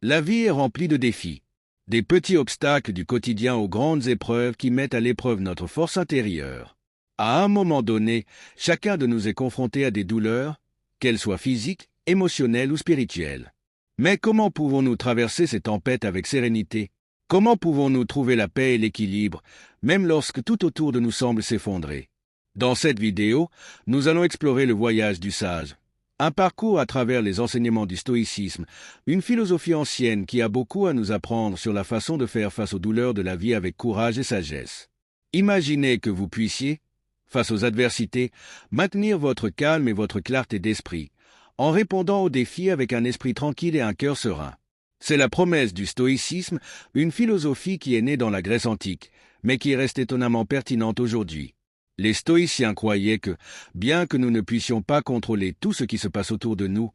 La vie est remplie de défis. Des petits obstacles du quotidien aux grandes épreuves qui mettent à l'épreuve notre force intérieure. À un moment donné, chacun de nous est confronté à des douleurs, qu'elles soient physiques, émotionnelles ou spirituelles. Mais comment pouvons-nous traverser ces tempêtes avec sérénité? Comment pouvons-nous trouver la paix et l'équilibre, même lorsque tout autour de nous semble s'effondrer? Dans cette vidéo, nous allons explorer le voyage du sage. Un parcours à travers les enseignements du stoïcisme, une philosophie ancienne qui a beaucoup à nous apprendre sur la façon de faire face aux douleurs de la vie avec courage et sagesse. Imaginez que vous puissiez, face aux adversités, maintenir votre calme et votre clarté d'esprit, en répondant aux défis avec un esprit tranquille et un cœur serein. C'est la promesse du stoïcisme, une philosophie qui est née dans la Grèce antique, mais qui reste étonnamment pertinente aujourd'hui. Les stoïciens croyaient que, bien que nous ne puissions pas contrôler tout ce qui se passe autour de nous,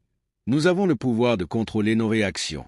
nous avons le pouvoir de contrôler nos réactions.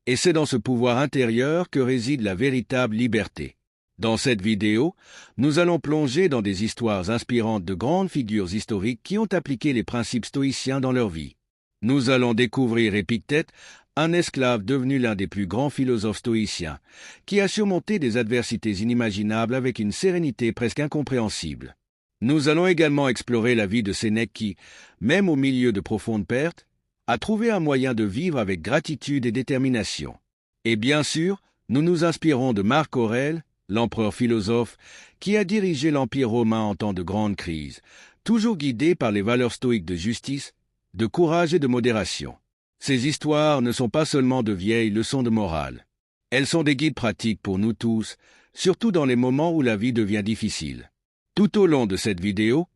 Et c'est dans ce pouvoir intérieur que réside la véritable liberté. Dans cette vidéo, nous allons plonger dans des histoires inspirantes de grandes figures historiques qui ont appliqué les principes stoïciens dans leur vie. Nous allons découvrir Épictète, un esclave devenu l'un des plus grands philosophes stoïciens, qui a surmonté des adversités inimaginables avec une sérénité presque incompréhensible. Nous allons également explorer la vie de Sénèque qui, même au milieu de profondes pertes, a trouvé un moyen de vivre avec gratitude et détermination. Et bien sûr, nous nous inspirons de Marc Aurèle, l'empereur philosophe, qui a dirigé l'Empire romain en temps de grandes crises, toujours guidé par les valeurs stoïques de justice, de courage et de modération. Ces histoires ne sont pas seulement de vieilles leçons de morale. Elles sont des guides pratiques pour nous tous, surtout dans les moments où la vie devient difficile. Tout au long de cette vidéo,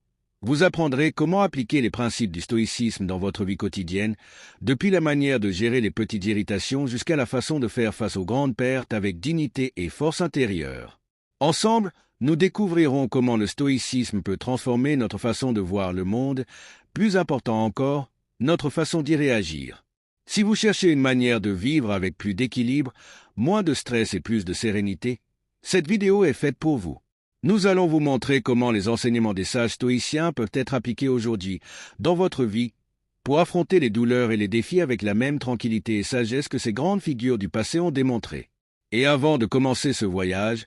vous apprendrez comment appliquer les principes du stoïcisme dans votre vie quotidienne, depuis la manière de gérer les petites irritations jusqu'à la façon de faire face aux grandes pertes avec dignité et force intérieure. Ensemble, nous découvrirons comment le stoïcisme peut transformer notre façon de voir le monde, plus important encore, notre façon d'y réagir. Si vous cherchez une manière de vivre avec plus d'équilibre, moins de stress et plus de sérénité, cette vidéo est faite pour vous. Nous allons vous montrer comment les enseignements des sages stoïciens peuvent être appliqués aujourd'hui, dans votre vie, pour affronter les douleurs et les défis avec la même tranquillité et sagesse que ces grandes figures du passé ont démontré. Et avant de commencer ce voyage,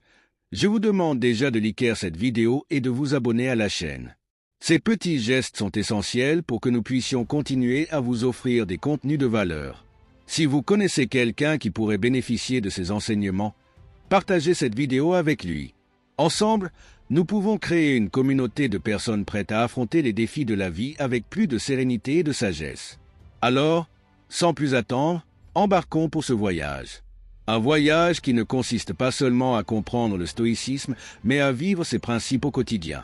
je vous demande déjà de liker cette vidéo et de vous abonner à la chaîne. Ces petits gestes sont essentiels pour que nous puissions continuer à vous offrir des contenus de valeur. Si vous connaissez quelqu'un qui pourrait bénéficier de ces enseignements, partagez cette vidéo avec lui. Ensemble, nous pouvons créer une communauté de personnes prêtes à affronter les défis de la vie avec plus de sérénité et de sagesse. Alors, sans plus attendre, embarquons pour ce voyage. Un voyage qui ne consiste pas seulement à comprendre le stoïcisme, mais à vivre ses principes au quotidien.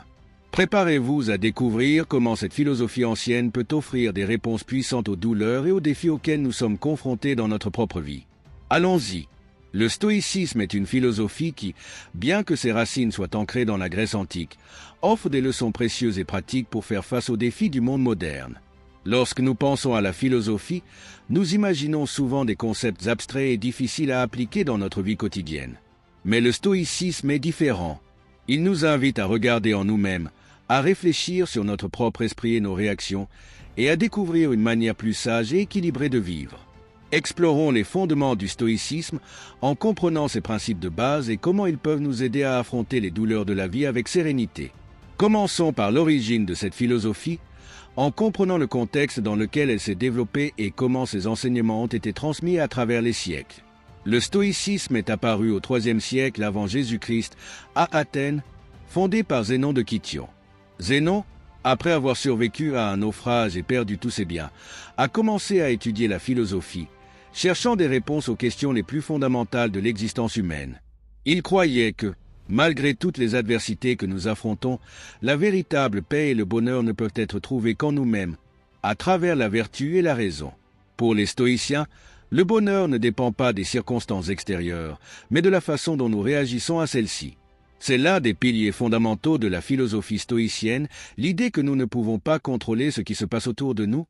Préparez-vous à découvrir comment cette philosophie ancienne peut offrir des réponses puissantes aux douleurs et aux défis auxquels nous sommes confrontés dans notre propre vie. Allons-y. Le stoïcisme est une philosophie qui, bien que ses racines soient ancrées dans la Grèce antique, offre des leçons précieuses et pratiques pour faire face aux défis du monde moderne. Lorsque nous pensons à la philosophie, nous imaginons souvent des concepts abstraits et difficiles à appliquer dans notre vie quotidienne. Mais le stoïcisme est différent. Il nous invite à regarder en nous-mêmes, à réfléchir sur notre propre esprit et nos réactions, et à découvrir une manière plus sage et équilibrée de vivre. Explorons les fondements du stoïcisme en comprenant ses principes de base et comment ils peuvent nous aider à affronter les douleurs de la vie avec sérénité. Commençons par l'origine de cette philosophie, en comprenant le contexte dans lequel elle s'est développée et comment ses enseignements ont été transmis à travers les siècles. Le stoïcisme est apparu au IIIe siècle avant Jésus-Christ à Athènes, fondé par Zénon de Kition. Zénon, après avoir survécu à un naufrage et perdu tous ses biens, a commencé à étudier la philosophie, cherchant des réponses aux questions les plus fondamentales de l'existence humaine. Il croyait que, malgré toutes les adversités que nous affrontons, la véritable paix et le bonheur ne peuvent être trouvés qu'en nous-mêmes, à travers la vertu et la raison. Pour les stoïciens, le bonheur ne dépend pas des circonstances extérieures, mais de la façon dont nous réagissons à celles-ci. C'est l'un des piliers fondamentaux de la philosophie stoïcienne, l'idée que nous ne pouvons pas contrôler ce qui se passe autour de nous,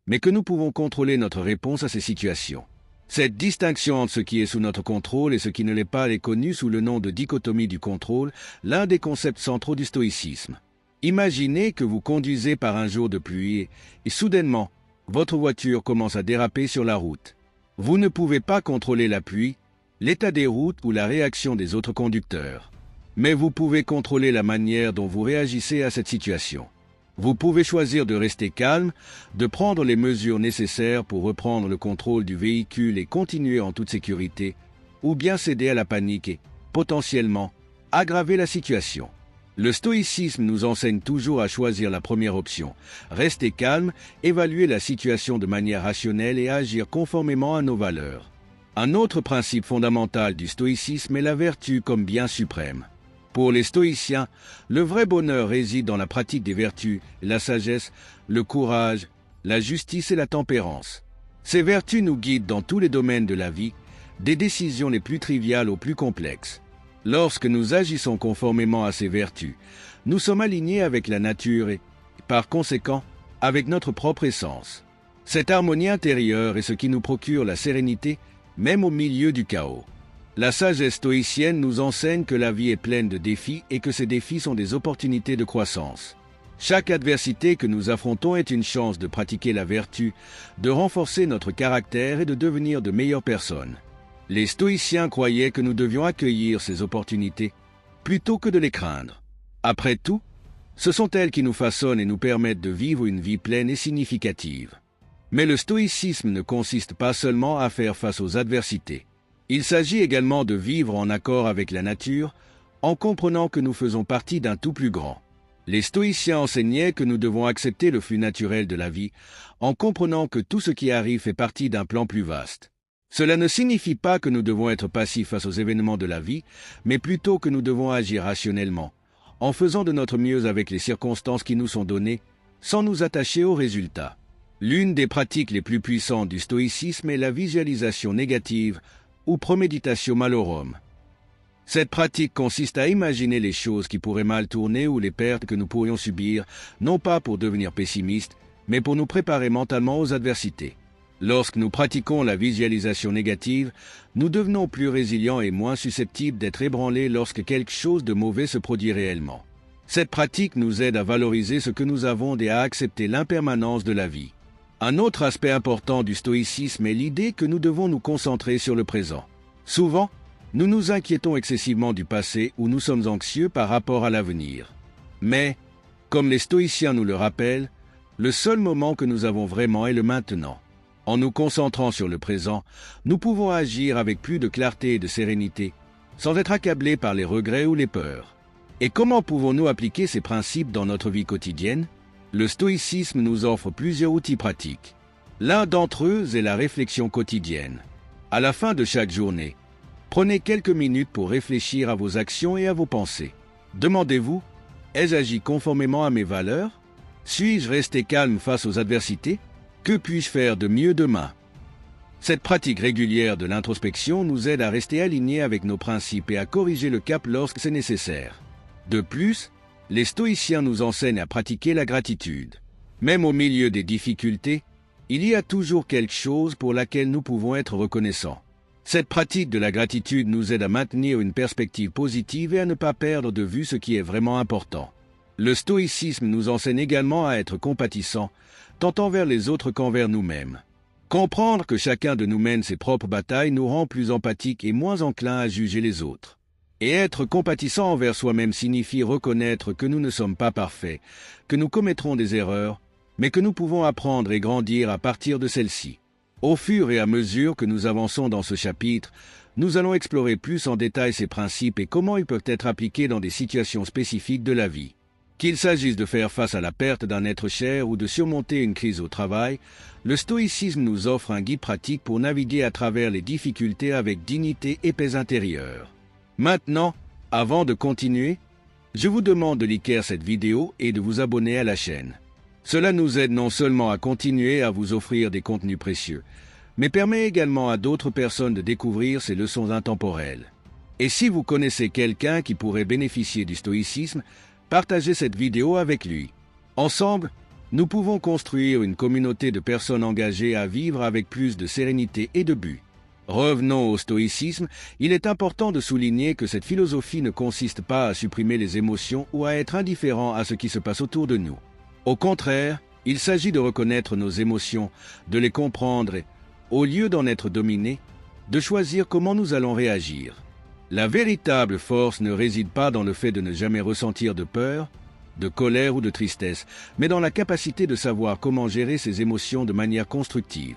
mais que nous pouvons contrôler notre réponse à ces situations. Cette distinction entre ce qui est sous notre contrôle et ce qui ne l'est pas est connue sous le nom de dichotomie du contrôle, l'un des concepts centraux du stoïcisme. Imaginez que vous conduisez par un jour de pluie et soudainement, votre voiture commence à déraper sur la route. Vous ne pouvez pas contrôler la pluie, l'état des routes ou la réaction des autres conducteurs. Mais vous pouvez contrôler la manière dont vous réagissez à cette situation. Vous pouvez choisir de rester calme, de prendre les mesures nécessaires pour reprendre le contrôle du véhicule et continuer en toute sécurité, ou bien céder à la panique et, potentiellement, aggraver la situation. Le stoïcisme nous enseigne toujours à choisir la première option, rester calme, évaluer la situation de manière rationnelle et agir conformément à nos valeurs. Un autre principe fondamental du stoïcisme est la vertu comme bien suprême. Pour les stoïciens, le vrai bonheur réside dans la pratique des vertus, la sagesse, le courage, la justice et la tempérance. Ces vertus nous guident dans tous les domaines de la vie, des décisions les plus triviales aux plus complexes. Lorsque nous agissons conformément à ces vertus, nous sommes alignés avec la nature et, par conséquent, avec notre propre essence. Cette harmonie intérieure est ce qui nous procure la sérénité, même au milieu du chaos. La sagesse stoïcienne nous enseigne que la vie est pleine de défis et que ces défis sont des opportunités de croissance. Chaque adversité que nous affrontons est une chance de pratiquer la vertu, de renforcer notre caractère et de devenir de meilleures personnes. Les stoïciens croyaient que nous devions accueillir ces opportunités plutôt que de les craindre. Après tout, ce sont elles qui nous façonnent et nous permettent de vivre une vie pleine et significative. Mais le stoïcisme ne consiste pas seulement à faire face aux adversités. Il s'agit également de vivre en accord avec la nature, en comprenant que nous faisons partie d'un tout plus grand. Les stoïciens enseignaient que nous devons accepter le flux naturel de la vie, en comprenant que tout ce qui arrive fait partie d'un plan plus vaste. Cela ne signifie pas que nous devons être passifs face aux événements de la vie, mais plutôt que nous devons agir rationnellement, en faisant de notre mieux avec les circonstances qui nous sont données, sans nous attacher aux résultats. L'une des pratiques les plus puissantes du stoïcisme est la visualisation négative, ou premeditatio malorum. Cette pratique consiste à imaginer les choses qui pourraient mal tourner ou les pertes que nous pourrions subir, non pas pour devenir pessimistes, mais pour nous préparer mentalement aux adversités. Lorsque nous pratiquons la visualisation négative, nous devenons plus résilients et moins susceptibles d'être ébranlés lorsque quelque chose de mauvais se produit réellement. Cette pratique nous aide à valoriser ce que nous avons et à accepter l'impermanence de la vie. Un autre aspect important du stoïcisme est l'idée que nous devons nous concentrer sur le présent. Souvent, nous nous inquiétons excessivement du passé ou nous sommes anxieux par rapport à l'avenir. Mais, comme les stoïciens nous le rappellent, le seul moment que nous avons vraiment est le maintenant. En nous concentrant sur le présent, nous pouvons agir avec plus de clarté et de sérénité, sans être accablés par les regrets ou les peurs. Et comment pouvons-nous appliquer ces principes dans notre vie quotidienne ? Le stoïcisme nous offre plusieurs outils pratiques. L'un d'entre eux est la réflexion quotidienne. À la fin de chaque journée, prenez quelques minutes pour réfléchir à vos actions et à vos pensées. Demandez-vous, ai-je agi conformément à mes valeurs ? Suis-je resté calme face aux adversités ? Que puis-je faire de mieux demain ? Cette pratique régulière de l'introspection nous aide à rester alignés avec nos principes et à corriger le cap lorsque c'est nécessaire. De plus, les stoïciens nous enseignent à pratiquer la gratitude. Même au milieu des difficultés, il y a toujours quelque chose pour laquelle nous pouvons être reconnaissants. Cette pratique de la gratitude nous aide à maintenir une perspective positive et à ne pas perdre de vue ce qui est vraiment important. Le stoïcisme nous enseigne également à être compatissants, tant envers les autres qu'envers nous-mêmes. Comprendre que chacun de nous mène ses propres batailles nous rend plus empathiques et moins enclins à juger les autres. Et être compatissant envers soi-même signifie reconnaître que nous ne sommes pas parfaits, que nous commettrons des erreurs, mais que nous pouvons apprendre et grandir à partir de celles-ci. Au fur et à mesure que nous avançons dans ce chapitre, nous allons explorer plus en détail ces principes et comment ils peuvent être appliqués dans des situations spécifiques de la vie. Qu'il s'agisse de faire face à la perte d'un être cher ou de surmonter une crise au travail, le stoïcisme nous offre un guide pratique pour naviguer à travers les difficultés avec dignité et paix intérieure. Maintenant, avant de continuer, je vous demande de liker cette vidéo et de vous abonner à la chaîne. Cela nous aide non seulement à continuer à vous offrir des contenus précieux, mais permet également à d'autres personnes de découvrir ces leçons intemporelles. Et si vous connaissez quelqu'un qui pourrait bénéficier du stoïcisme, partagez cette vidéo avec lui. Ensemble, nous pouvons construire une communauté de personnes engagées à vivre avec plus de sérénité et de but. Revenons au stoïcisme, il est important de souligner que cette philosophie ne consiste pas à supprimer les émotions ou à être indifférent à ce qui se passe autour de nous. Au contraire, il s'agit de reconnaître nos émotions, de les comprendre et, au lieu d'en être dominés, de choisir comment nous allons réagir. La véritable force ne réside pas dans le fait de ne jamais ressentir de peur, de colère ou de tristesse, mais dans la capacité de savoir comment gérer ses émotions de manière constructive.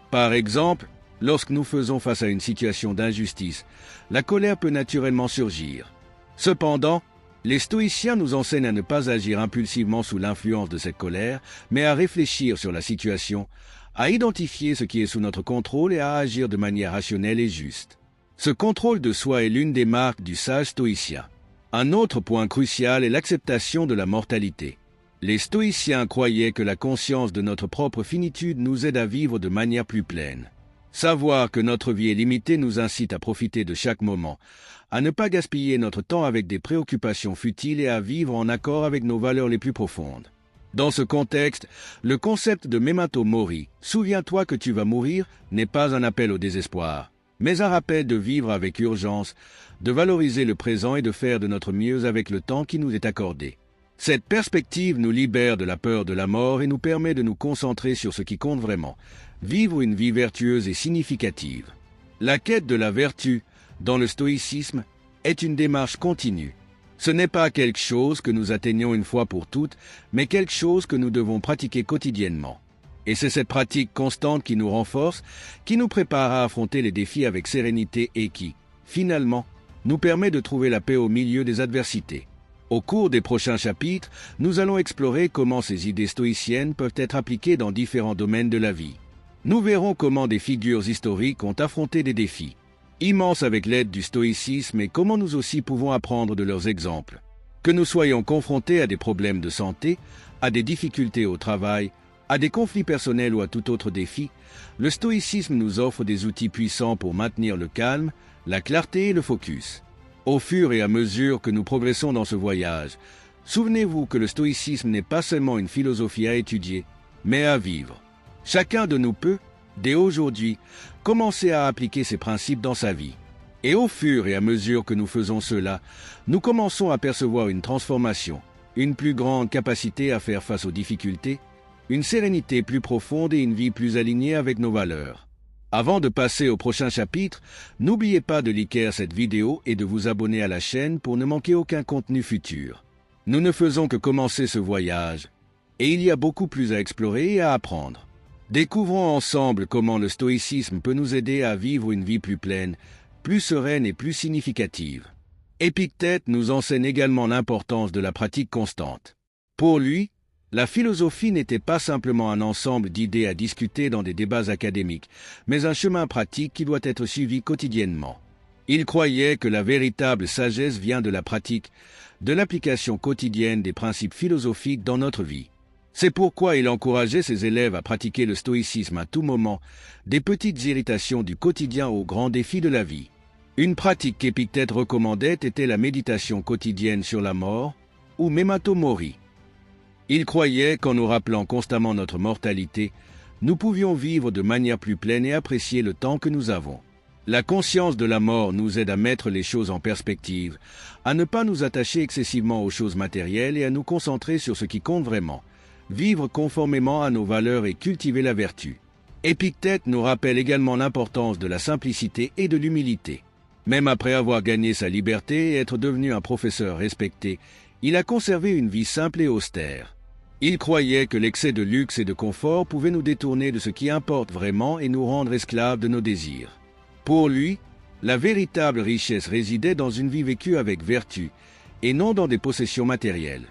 Par exemple, lorsque nous faisons face à une situation d'injustice, la colère peut naturellement surgir. Cependant, les stoïciens nous enseignent à ne pas agir impulsivement sous l'influence de cette colère, mais à réfléchir sur la situation, à identifier ce qui est sous notre contrôle et à agir de manière rationnelle et juste. Ce contrôle de soi est l'une des marques du sage stoïcien. Un autre point crucial est l'acceptation de la mortalité. Les stoïciens croyaient que la conscience de notre propre finitude nous aide à vivre de manière plus pleine. Savoir que notre vie est limitée nous incite à profiter de chaque moment, à ne pas gaspiller notre temps avec des préoccupations futiles et à vivre en accord avec nos valeurs les plus profondes. Dans ce contexte, le concept de memento mori, souviens-toi que tu vas mourir, n'est pas un appel au désespoir, mais un rappel de vivre avec urgence, de valoriser le présent et de faire de notre mieux avec le temps qui nous est accordé. Cette perspective nous libère de la peur de la mort et nous permet de nous concentrer sur ce qui compte vraiment, vivre une vie vertueuse et significative. La quête de la vertu, dans le stoïcisme, est une démarche continue. Ce n'est pas quelque chose que nous atteignons une fois pour toutes, mais quelque chose que nous devons pratiquer quotidiennement. Et c'est cette pratique constante qui nous renforce, qui nous prépare à affronter les défis avec sérénité et qui, finalement, nous permet de trouver la paix au milieu des adversités. Au cours des prochains chapitres, nous allons explorer comment ces idées stoïciennes peuvent être appliquées dans différents domaines de la vie. Nous verrons comment des figures historiques ont affronté des défis immenses avec l'aide du stoïcisme et comment nous aussi pouvons apprendre de leurs exemples. Que nous soyons confrontés à des problèmes de santé, à des difficultés au travail, à des conflits personnels ou à tout autre défi, le stoïcisme nous offre des outils puissants pour maintenir le calme, la clarté et le focus. Au fur et à mesure que nous progressons dans ce voyage, souvenez-vous que le stoïcisme n'est pas seulement une philosophie à étudier, mais à vivre. Chacun de nous peut, dès aujourd'hui, commencer à appliquer ces principes dans sa vie. Et au fur et à mesure que nous faisons cela, nous commençons à percevoir une transformation, une plus grande capacité à faire face aux difficultés, une sérénité plus profonde et une vie plus alignée avec nos valeurs. Avant de passer au prochain chapitre, n'oubliez pas de liker cette vidéo et de vous abonner à la chaîne pour ne manquer aucun contenu futur. Nous ne faisons que commencer ce voyage, et il y a beaucoup plus à explorer et à apprendre. Découvrons ensemble comment le stoïcisme peut nous aider à vivre une vie plus pleine, plus sereine et plus significative. Épictète nous enseigne également l'importance de la pratique constante. Pour lui, la philosophie n'était pas simplement un ensemble d'idées à discuter dans des débats académiques, mais un chemin pratique qui doit être suivi quotidiennement. Il croyait que la véritable sagesse vient de la pratique, de l'application quotidienne des principes philosophiques dans notre vie. C'est pourquoi il encourageait ses élèves à pratiquer le stoïcisme à tout moment, des petites irritations du quotidien aux grands défis de la vie. Une pratique qu'Épictète recommandait était la méditation quotidienne sur la mort, ou memento mori. Il croyait qu'en nous rappelant constamment notre mortalité, nous pouvions vivre de manière plus pleine et apprécier le temps que nous avons. La conscience de la mort nous aide à mettre les choses en perspective, à ne pas nous attacher excessivement aux choses matérielles et à nous concentrer sur ce qui compte vraiment, vivre conformément à nos valeurs et cultiver la vertu. Épictète nous rappelle également l'importance de la simplicité et de l'humilité. Même après avoir gagné sa liberté et être devenu un professeur respecté, il a conservé une vie simple et austère. Il croyait que l'excès de luxe et de confort pouvait nous détourner de ce qui importe vraiment et nous rendre esclaves de nos désirs. Pour lui, la véritable richesse résidait dans une vie vécue avec vertu, et non dans des possessions matérielles.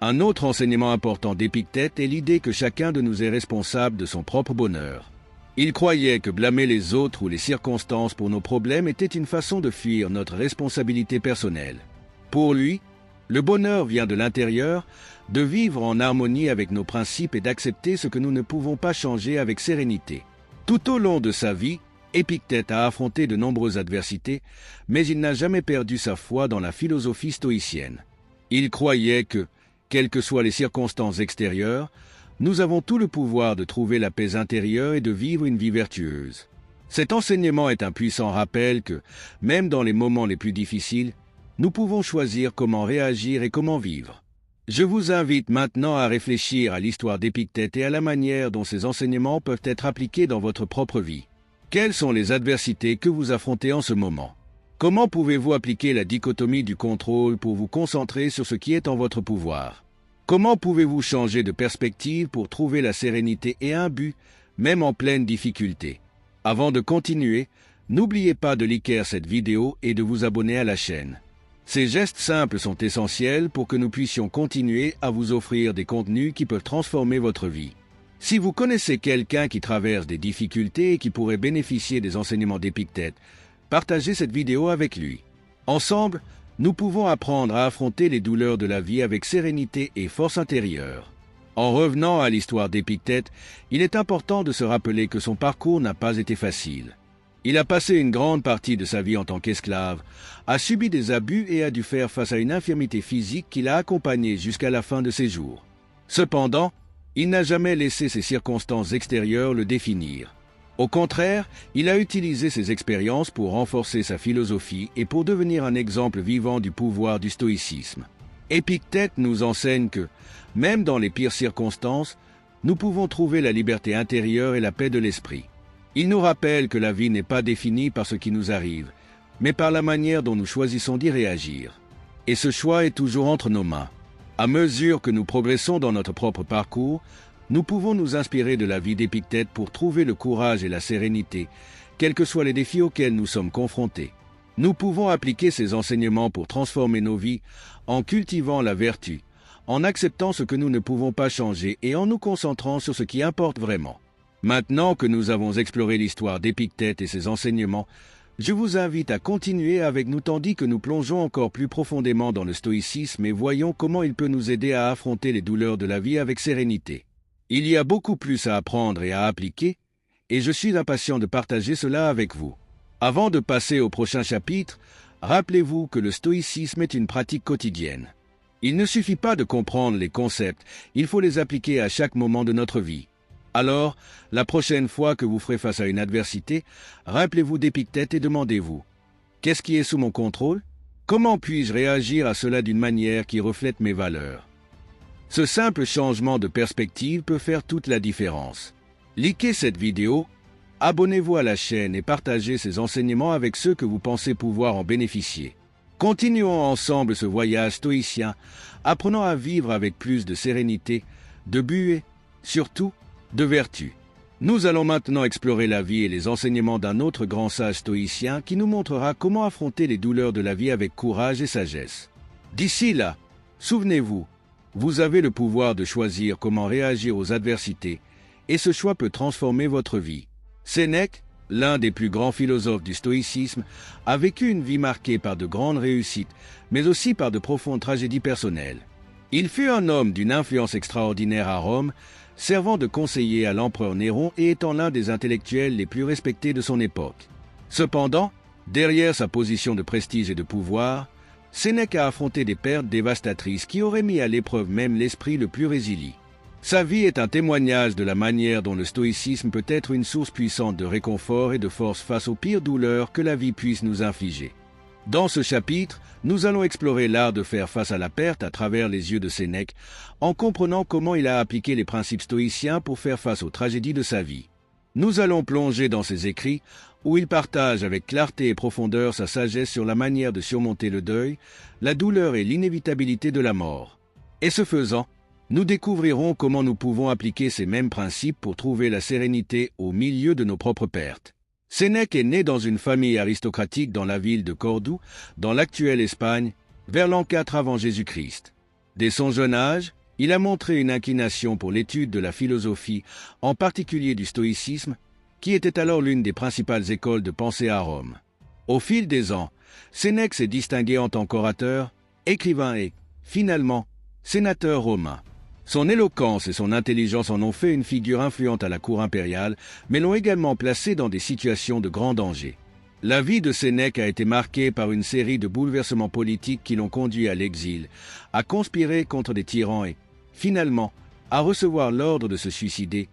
Un autre enseignement important d'Épictète est l'idée que chacun de nous est responsable de son propre bonheur. Il croyait que blâmer les autres ou les circonstances pour nos problèmes était une façon de fuir notre responsabilité personnelle. Pour lui, le bonheur vient de l'intérieur, de vivre en harmonie avec nos principes et d'accepter ce que nous ne pouvons pas changer avec sérénité. Tout au long de sa vie, Épictète a affronté de nombreuses adversités, mais il n'a jamais perdu sa foi dans la philosophie stoïcienne. Il croyait que, quelles que soient les circonstances extérieures, nous avons tout le pouvoir de trouver la paix intérieure et de vivre une vie vertueuse. Cet enseignement est un puissant rappel que, même dans les moments les plus difficiles, nous pouvons choisir comment réagir et comment vivre. Je vous invite maintenant à réfléchir à l'histoire d'Épictète et à la manière dont ces enseignements peuvent être appliqués dans votre propre vie. Quelles sont les adversités que vous affrontez en ce moment? Comment pouvez-vous appliquer la dichotomie du contrôle pour vous concentrer sur ce qui est en votre pouvoir? Comment pouvez-vous changer de perspective pour trouver la sérénité et un but, même en pleine difficulté? Avant de continuer, n'oubliez pas de liker cette vidéo et de vous abonner à la chaîne. Ces gestes simples sont essentiels pour que nous puissions continuer à vous offrir des contenus qui peuvent transformer votre vie. Si vous connaissez quelqu'un qui traverse des difficultés et qui pourrait bénéficier des enseignements d'Épictète, partagez cette vidéo avec lui. Ensemble, nous pouvons apprendre à affronter les douleurs de la vie avec sérénité et force intérieure. En revenant à l'histoire d'Épictète, il est important de se rappeler que son parcours n'a pas été facile. Il a passé une grande partie de sa vie en tant qu'esclave, a subi des abus et a dû faire face à une infirmité physique qui l'a accompagné jusqu'à la fin de ses jours. Cependant, il n'a jamais laissé ses circonstances extérieures le définir. Au contraire, il a utilisé ses expériences pour renforcer sa philosophie et pour devenir un exemple vivant du pouvoir du stoïcisme. Épictète nous enseigne que, même dans les pires circonstances, nous pouvons trouver la liberté intérieure et la paix de l'esprit. Il nous rappelle que la vie n'est pas définie par ce qui nous arrive, mais par la manière dont nous choisissons d'y réagir. Et ce choix est toujours entre nos mains. À mesure que nous progressons dans notre propre parcours, nous pouvons nous inspirer de la vie d'Épictète pour trouver le courage et la sérénité, quels que soient les défis auxquels nous sommes confrontés. Nous pouvons appliquer ces enseignements pour transformer nos vies en cultivant la vertu, en acceptant ce que nous ne pouvons pas changer et en nous concentrant sur ce qui importe vraiment. Maintenant que nous avons exploré l'histoire d'Épictète et ses enseignements, je vous invite à continuer avec nous tandis que nous plongeons encore plus profondément dans le stoïcisme et voyons comment il peut nous aider à affronter les douleurs de la vie avec sérénité. Il y a beaucoup plus à apprendre et à appliquer, et je suis impatient de partager cela avec vous. Avant de passer au prochain chapitre, rappelez-vous que le stoïcisme est une pratique quotidienne. Il ne suffit pas de comprendre les concepts, il faut les appliquer à chaque moment de notre vie. Alors, la prochaine fois que vous ferez face à une adversité, rappelez-vous d'Épictète et demandez-vous « Qu'est-ce qui est sous mon contrôle? Comment puis-je réagir à cela d'une manière qui reflète mes valeurs ?» Ce simple changement de perspective peut faire toute la différence. Likez cette vidéo, abonnez-vous à la chaîne et partagez ces enseignements avec ceux que vous pensez pouvoir en bénéficier. Continuons ensemble ce voyage stoïcien, apprenant à vivre avec plus de sérénité, de but et, surtout, de vertu. Nous allons maintenant explorer la vie et les enseignements d'un autre grand sage stoïcien qui nous montrera comment affronter les douleurs de la vie avec courage et sagesse. D'ici là, souvenez-vous, vous avez le pouvoir de choisir comment réagir aux adversités, et ce choix peut transformer votre vie. Sénèque, l'un des plus grands philosophes du stoïcisme, a vécu une vie marquée par de grandes réussites, mais aussi par de profondes tragédies personnelles. Il fut un homme d'une influence extraordinaire à Rome, servant de conseiller à l'empereur Néron et étant l'un des intellectuels les plus respectés de son époque. Cependant, derrière sa position de prestige et de pouvoir, Sénèque a affronté des pertes dévastatrices qui auraient mis à l'épreuve même l'esprit le plus résilient. Sa vie est un témoignage de la manière dont le stoïcisme peut être une source puissante de réconfort et de force face aux pires douleurs que la vie puisse nous infliger. Dans ce chapitre, nous allons explorer l'art de faire face à la perte à travers les yeux de Sénèque, en comprenant comment il a appliqué les principes stoïciens pour faire face aux tragédies de sa vie. Nous allons plonger dans ses écrits, où il partage avec clarté et profondeur sa sagesse sur la manière de surmonter le deuil, la douleur et l'inévitabilité de la mort. Et ce faisant, nous découvrirons comment nous pouvons appliquer ces mêmes principes pour trouver la sérénité au milieu de nos propres pertes. Sénèque est né dans une famille aristocratique dans la ville de Cordoue, dans l'actuelle Espagne, vers l'an 4 avant Jésus-Christ. Dès son jeune âge, il a montré une inclination pour l'étude de la philosophie, en particulier du stoïcisme, qui était alors l'une des principales écoles de pensée à Rome. Au fil des ans, Sénèque s'est distingué en tant qu'orateur, écrivain et, finalement, sénateur romain. Son éloquence et son intelligence en ont fait une figure influente à la cour impériale, mais l'ont également placé dans des situations de grand danger. La vie de Sénèque a été marquée par une série de bouleversements politiques qui l'ont conduit à l'exil, à conspirer contre des tyrans et, finalement, à recevoir l'ordre de se suicider,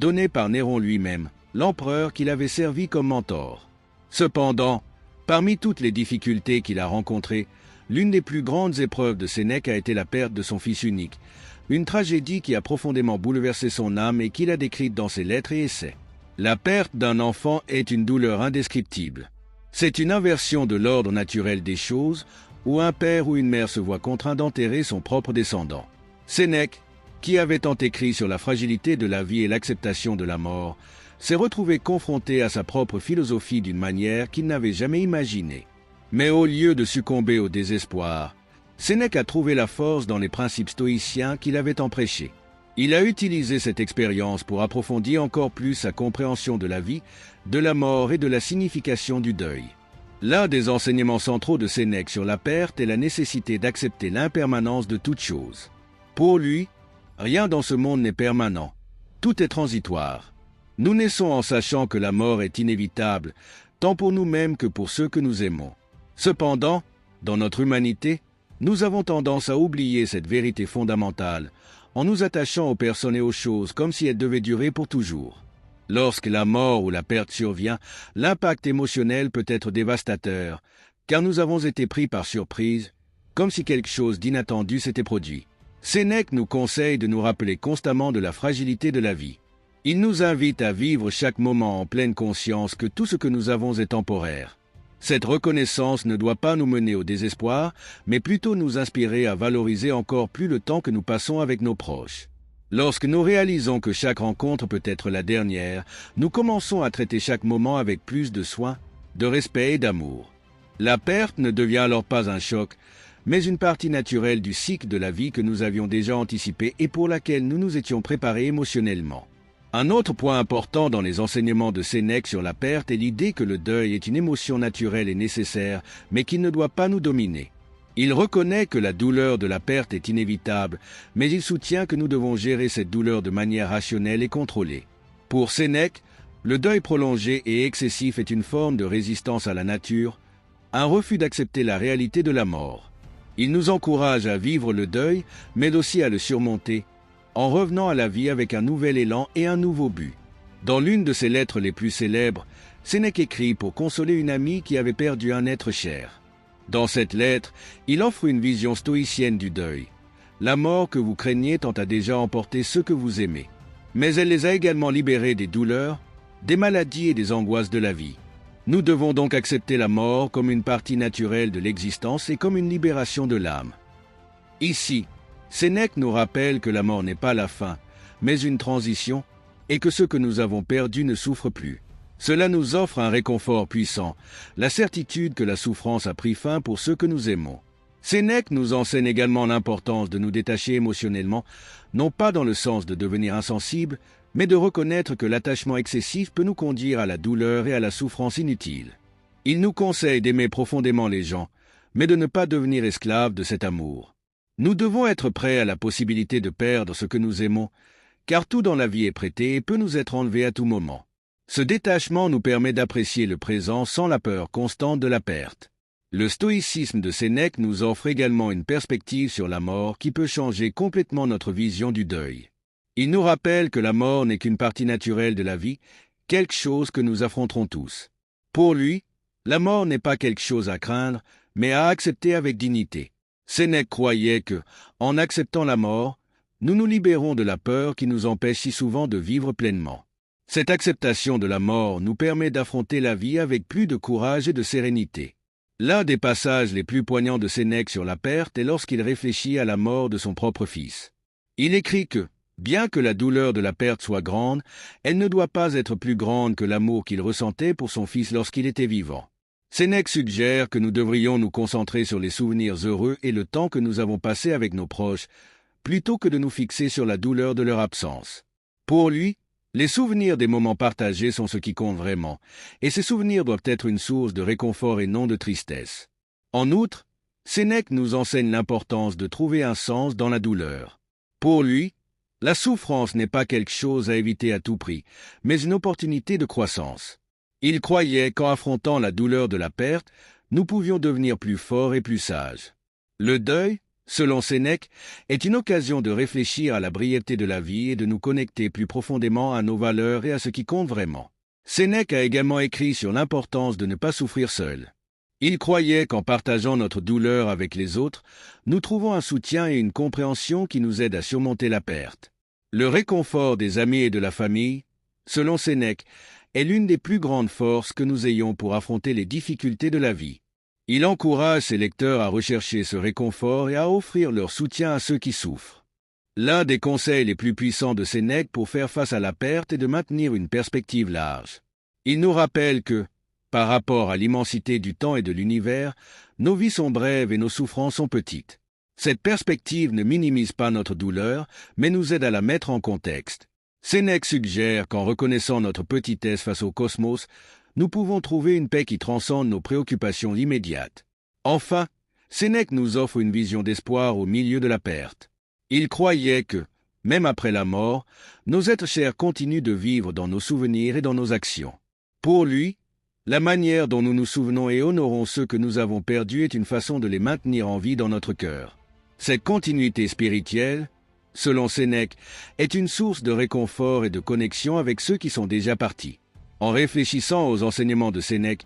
donné par Néron lui-même, l'empereur qu'il avait servi comme mentor. Cependant, parmi toutes les difficultés qu'il a rencontrées, l'une des plus grandes épreuves de Sénèque a été la perte de son fils unique, une tragédie qui a profondément bouleversé son âme et qu'il a décrite dans ses lettres et essais. La perte d'un enfant est une douleur indescriptible. C'est une inversion de l'ordre naturel des choses, où un père ou une mère se voit contraint d'enterrer son propre descendant. Sénèque, qui avait tant écrit sur la fragilité de la vie et l'acceptation de la mort, s'est retrouvé confronté à sa propre philosophie d'une manière qu'il n'avait jamais imaginée. Mais au lieu de succomber au désespoir, Sénèque a trouvé la force dans les principes stoïciens qu'il avait tant prêchés. Il a utilisé cette expérience pour approfondir encore plus sa compréhension de la vie, de la mort et de la signification du deuil. L'un des enseignements centraux de Sénèque sur la perte est la nécessité d'accepter l'impermanence de toute chose. Pour lui, rien dans ce monde n'est permanent, tout est transitoire. Nous naissons en sachant que la mort est inévitable, tant pour nous-mêmes que pour ceux que nous aimons. Cependant, dans notre humanité, nous avons tendance à oublier cette vérité fondamentale, en nous attachant aux personnes et aux choses comme si elles devaient durer pour toujours. Lorsque la mort ou la perte survient, l'impact émotionnel peut être dévastateur, car nous avons été pris par surprise, comme si quelque chose d'inattendu s'était produit. Sénèque nous conseille de nous rappeler constamment de la fragilité de la vie. Il nous invite à vivre chaque moment en pleine conscience que tout ce que nous avons est temporaire. Cette reconnaissance ne doit pas nous mener au désespoir, mais plutôt nous inspirer à valoriser encore plus le temps que nous passons avec nos proches. Lorsque nous réalisons que chaque rencontre peut être la dernière, nous commençons à traiter chaque moment avec plus de soin, de respect et d'amour. La perte ne devient alors pas un choc, mais une partie naturelle du cycle de la vie que nous avions déjà anticipé et pour laquelle nous nous étions préparés émotionnellement. Un autre point important dans les enseignements de Sénèque sur la perte est l'idée que le deuil est une émotion naturelle et nécessaire, mais qui ne doit pas nous dominer. Il reconnaît que la douleur de la perte est inévitable, mais il soutient que nous devons gérer cette douleur de manière rationnelle et contrôlée. Pour Sénèque, le deuil prolongé et excessif est une forme de résistance à la nature, un refus d'accepter la réalité de la mort. Il nous encourage à vivre le deuil, mais aussi à le surmonter, en revenant à la vie avec un nouvel élan et un nouveau but. Dans l'une de ses lettres les plus célèbres, Sénèque écrit pour consoler une amie qui avait perdu un être cher. Dans cette lettre, il offre une vision stoïcienne du deuil. La mort que vous craignez tend à déjà emporter ceux que vous aimez. Mais elle les a également libérés des douleurs, des maladies et des angoisses de la vie. Nous devons donc accepter la mort comme une partie naturelle de l'existence et comme une libération de l'âme. Ici, Sénèque nous rappelle que la mort n'est pas la fin, mais une transition, et que ce que nous avons perdu ne souffre plus. Cela nous offre un réconfort puissant, la certitude que la souffrance a pris fin pour ceux que nous aimons. Sénèque nous enseigne également l'importance de nous détacher émotionnellement, non pas dans le sens de devenir insensible, mais de reconnaître que l'attachement excessif peut nous conduire à la douleur et à la souffrance inutile. Il nous conseille d'aimer profondément les gens, mais de ne pas devenir esclaves de cet amour. Nous devons être prêts à la possibilité de perdre ce que nous aimons, car tout dans la vie est prêté et peut nous être enlevé à tout moment. Ce détachement nous permet d'apprécier le présent sans la peur constante de la perte. Le stoïcisme de Sénèque nous offre également une perspective sur la mort qui peut changer complètement notre vision du deuil. Il nous rappelle que la mort n'est qu'une partie naturelle de la vie, quelque chose que nous affronterons tous. Pour lui, la mort n'est pas quelque chose à craindre, mais à accepter avec dignité. Sénèque croyait que, en acceptant la mort, nous nous libérons de la peur qui nous empêche si souvent de vivre pleinement. Cette acceptation de la mort nous permet d'affronter la vie avec plus de courage et de sérénité. L'un des passages les plus poignants de Sénèque sur la perte est lorsqu'il réfléchit à la mort de son propre fils. Il écrit que, bien que la douleur de la perte soit grande, elle ne doit pas être plus grande que l'amour qu'il ressentait pour son fils lorsqu'il était vivant. Sénèque suggère que nous devrions nous concentrer sur les souvenirs heureux et le temps que nous avons passé avec nos proches, plutôt que de nous fixer sur la douleur de leur absence. Pour lui, les souvenirs des moments partagés sont ce qui compte vraiment, et ces souvenirs doivent être une source de réconfort et non de tristesse. En outre, Sénèque nous enseigne l'importance de trouver un sens dans la douleur. Pour lui, la souffrance n'est pas quelque chose à éviter à tout prix, mais une opportunité de croissance. Il croyait qu'en affrontant la douleur de la perte, nous pouvions devenir plus forts et plus sages. Le deuil, selon Sénèque, est une occasion de réfléchir à la brièveté de la vie et de nous connecter plus profondément à nos valeurs et à ce qui compte vraiment. Sénèque a également écrit sur l'importance de ne pas souffrir seul. Il croyait qu'en partageant notre douleur avec les autres, nous trouvons un soutien et une compréhension qui nous aident à surmonter la perte. Le réconfort des amis et de la famille, selon Sénèque, est l'une des plus grandes forces que nous ayons pour affronter les difficultés de la vie. Il encourage ses lecteurs à rechercher ce réconfort et à offrir leur soutien à ceux qui souffrent. L'un des conseils les plus puissants de Sénèque pour faire face à la perte est de maintenir une perspective large. Il nous rappelle que, par rapport à l'immensité du temps et de l'univers, nos vies sont brèves et nos souffrances sont petites. Cette perspective ne minimise pas notre douleur, mais nous aide à la mettre en contexte. Sénèque suggère qu'en reconnaissant notre petitesse face au cosmos, nous pouvons trouver une paix qui transcende nos préoccupations immédiates. Enfin, Sénèque nous offre une vision d'espoir au milieu de la perte. Il croyait que, même après la mort, nos êtres chers continuent de vivre dans nos souvenirs et dans nos actions. Pour lui, la manière dont nous nous souvenons et honorons ceux que nous avons perdus est une façon de les maintenir en vie dans notre cœur. Cette continuité spirituelle, selon Sénèque, est une source de réconfort et de connexion avec ceux qui sont déjà partis. En réfléchissant aux enseignements de Sénèque,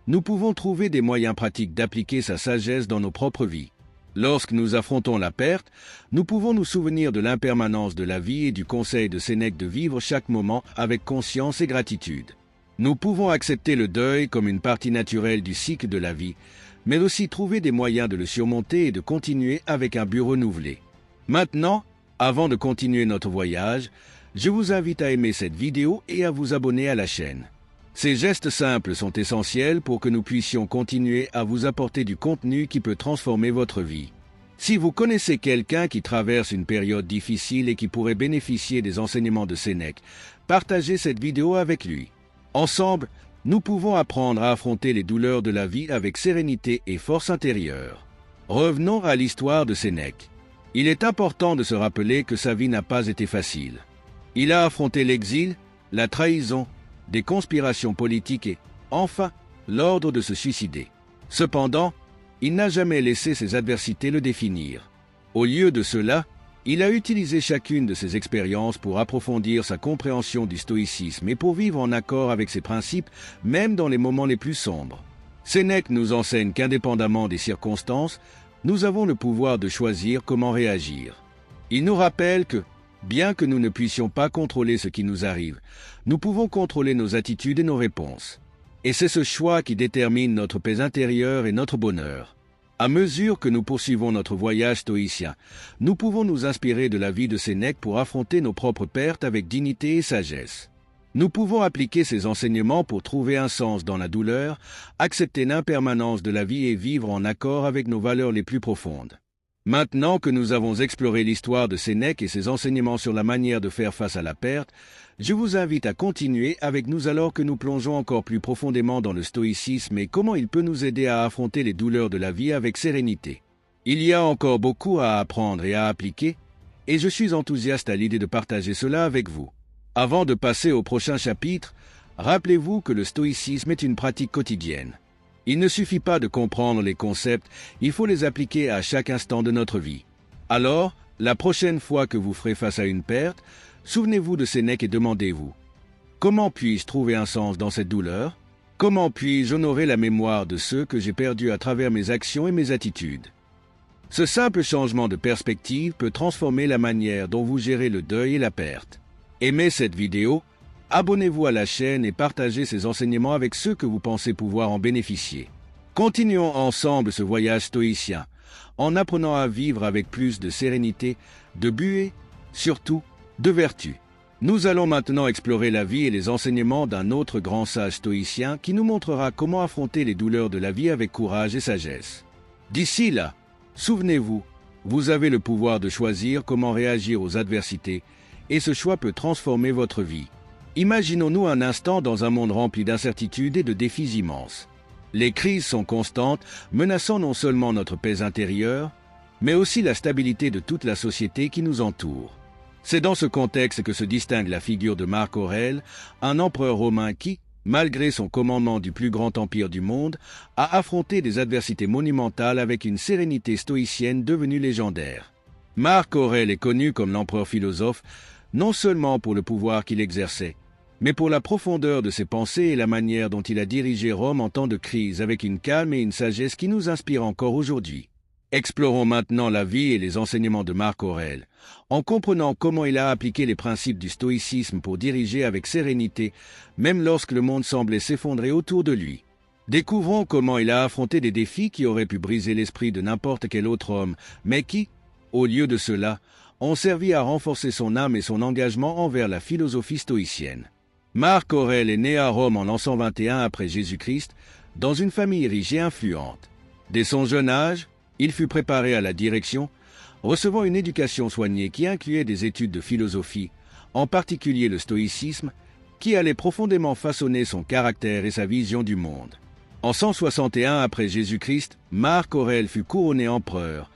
nous pouvons trouver des moyens pratiques d'appliquer sa sagesse dans nos propres vies. Lorsque nous affrontons la perte, nous pouvons nous souvenir de l'impermanence de la vie et du conseil de Sénèque de vivre chaque moment avec conscience et gratitude. Nous pouvons accepter le deuil comme une partie naturelle du cycle de la vie, mais aussi trouver des moyens de le surmonter et de continuer avec un but renouvelé. Maintenant, avant de continuer notre voyage, je vous invite à aimer cette vidéo et à vous abonner à la chaîne. Ces gestes simples sont essentiels pour que nous puissions continuer à vous apporter du contenu qui peut transformer votre vie. Si vous connaissez quelqu'un qui traverse une période difficile et qui pourrait bénéficier des enseignements de Sénèque, partagez cette vidéo avec lui. Ensemble, nous pouvons apprendre à affronter les douleurs de la vie avec sérénité et force intérieure. Revenons à l'histoire de Sénèque. Il est important de se rappeler que sa vie n'a pas été facile. Il a affronté l'exil, la trahison, des conspirations politiques et, enfin, l'ordre de se suicider. Cependant, il n'a jamais laissé ses adversités le définir. Au lieu de cela, il a utilisé chacune de ses expériences pour approfondir sa compréhension du stoïcisme et pour vivre en accord avec ses principes, même dans les moments les plus sombres. Sénèque nous enseigne qu'indépendamment des circonstances, nous avons le pouvoir de choisir comment réagir. Il nous rappelle que, bien que nous ne puissions pas contrôler ce qui nous arrive, nous pouvons contrôler nos attitudes et nos réponses. Et c'est ce choix qui détermine notre paix intérieure et notre bonheur. À mesure que nous poursuivons notre voyage stoïcien, nous pouvons nous inspirer de la vie de Sénèque pour affronter nos propres pertes avec dignité et sagesse. Nous pouvons appliquer ces enseignements pour trouver un sens dans la douleur, accepter l'impermanence de la vie et vivre en accord avec nos valeurs les plus profondes. Maintenant que nous avons exploré l'histoire de Sénèque et ses enseignements sur la manière de faire face à la perte, je vous invite à continuer avec nous alors que nous plongeons encore plus profondément dans le stoïcisme et comment il peut nous aider à affronter les douleurs de la vie avec sérénité. Il y a encore beaucoup à apprendre et à appliquer, et je suis enthousiaste à l'idée de partager cela avec vous. Avant de passer au prochain chapitre, rappelez-vous que le stoïcisme est une pratique quotidienne. Il ne suffit pas de comprendre les concepts, il faut les appliquer à chaque instant de notre vie. Alors, la prochaine fois que vous ferez face à une perte, souvenez-vous de Sénèque et demandez-vous « Comment puis-je trouver un sens dans cette douleur ? Comment puis-je honorer la mémoire de ceux que j'ai perdus à travers mes actions et mes attitudes ?» Ce simple changement de perspective peut transformer la manière dont vous gérez le deuil et la perte. Aimez cette vidéo, abonnez-vous à la chaîne et partagez ces enseignements avec ceux que vous pensez pouvoir en bénéficier. Continuons ensemble ce voyage stoïcien, en apprenant à vivre avec plus de sérénité, de but et, surtout, de vertu. Nous allons maintenant explorer la vie et les enseignements d'un autre grand sage stoïcien qui nous montrera comment affronter les douleurs de la vie avec courage et sagesse. D'ici là, souvenez-vous, vous avez le pouvoir de choisir comment réagir aux adversités, et ce choix peut transformer votre vie. Imaginons-nous un instant dans un monde rempli d'incertitudes et de défis immenses. Les crises sont constantes, menaçant non seulement notre paix intérieure, mais aussi la stabilité de toute la société qui nous entoure. C'est dans ce contexte que se distingue la figure de Marc Aurèle, un empereur romain qui, malgré son commandement du plus grand empire du monde, a affronté des adversités monumentales avec une sérénité stoïcienne devenue légendaire. Marc Aurèle est connu comme l'empereur philosophe, non seulement pour le pouvoir qu'il exerçait, mais pour la profondeur de ses pensées et la manière dont il a dirigé Rome en temps de crise avec une calme et une sagesse qui nous inspirent encore aujourd'hui. Explorons maintenant la vie et les enseignements de Marc Aurèle, en comprenant comment il a appliqué les principes du stoïcisme pour diriger avec sérénité, même lorsque le monde semblait s'effondrer autour de lui. Découvrons comment il a affronté des défis qui auraient pu briser l'esprit de n'importe quel autre homme, mais qui, au lieu de cela, ont servi à renforcer son âme et son engagement envers la philosophie stoïcienne. Marc Aurèle est né à Rome en l'an 121 après Jésus-Christ, dans une famille riche et influente. Dès son jeune âge, il fut préparé à la direction, recevant une éducation soignée qui incluait des études de philosophie, en particulier le stoïcisme, qui allait profondément façonner son caractère et sa vision du monde. En 161 après Jésus-Christ, Marc Aurèle fut couronné empereur,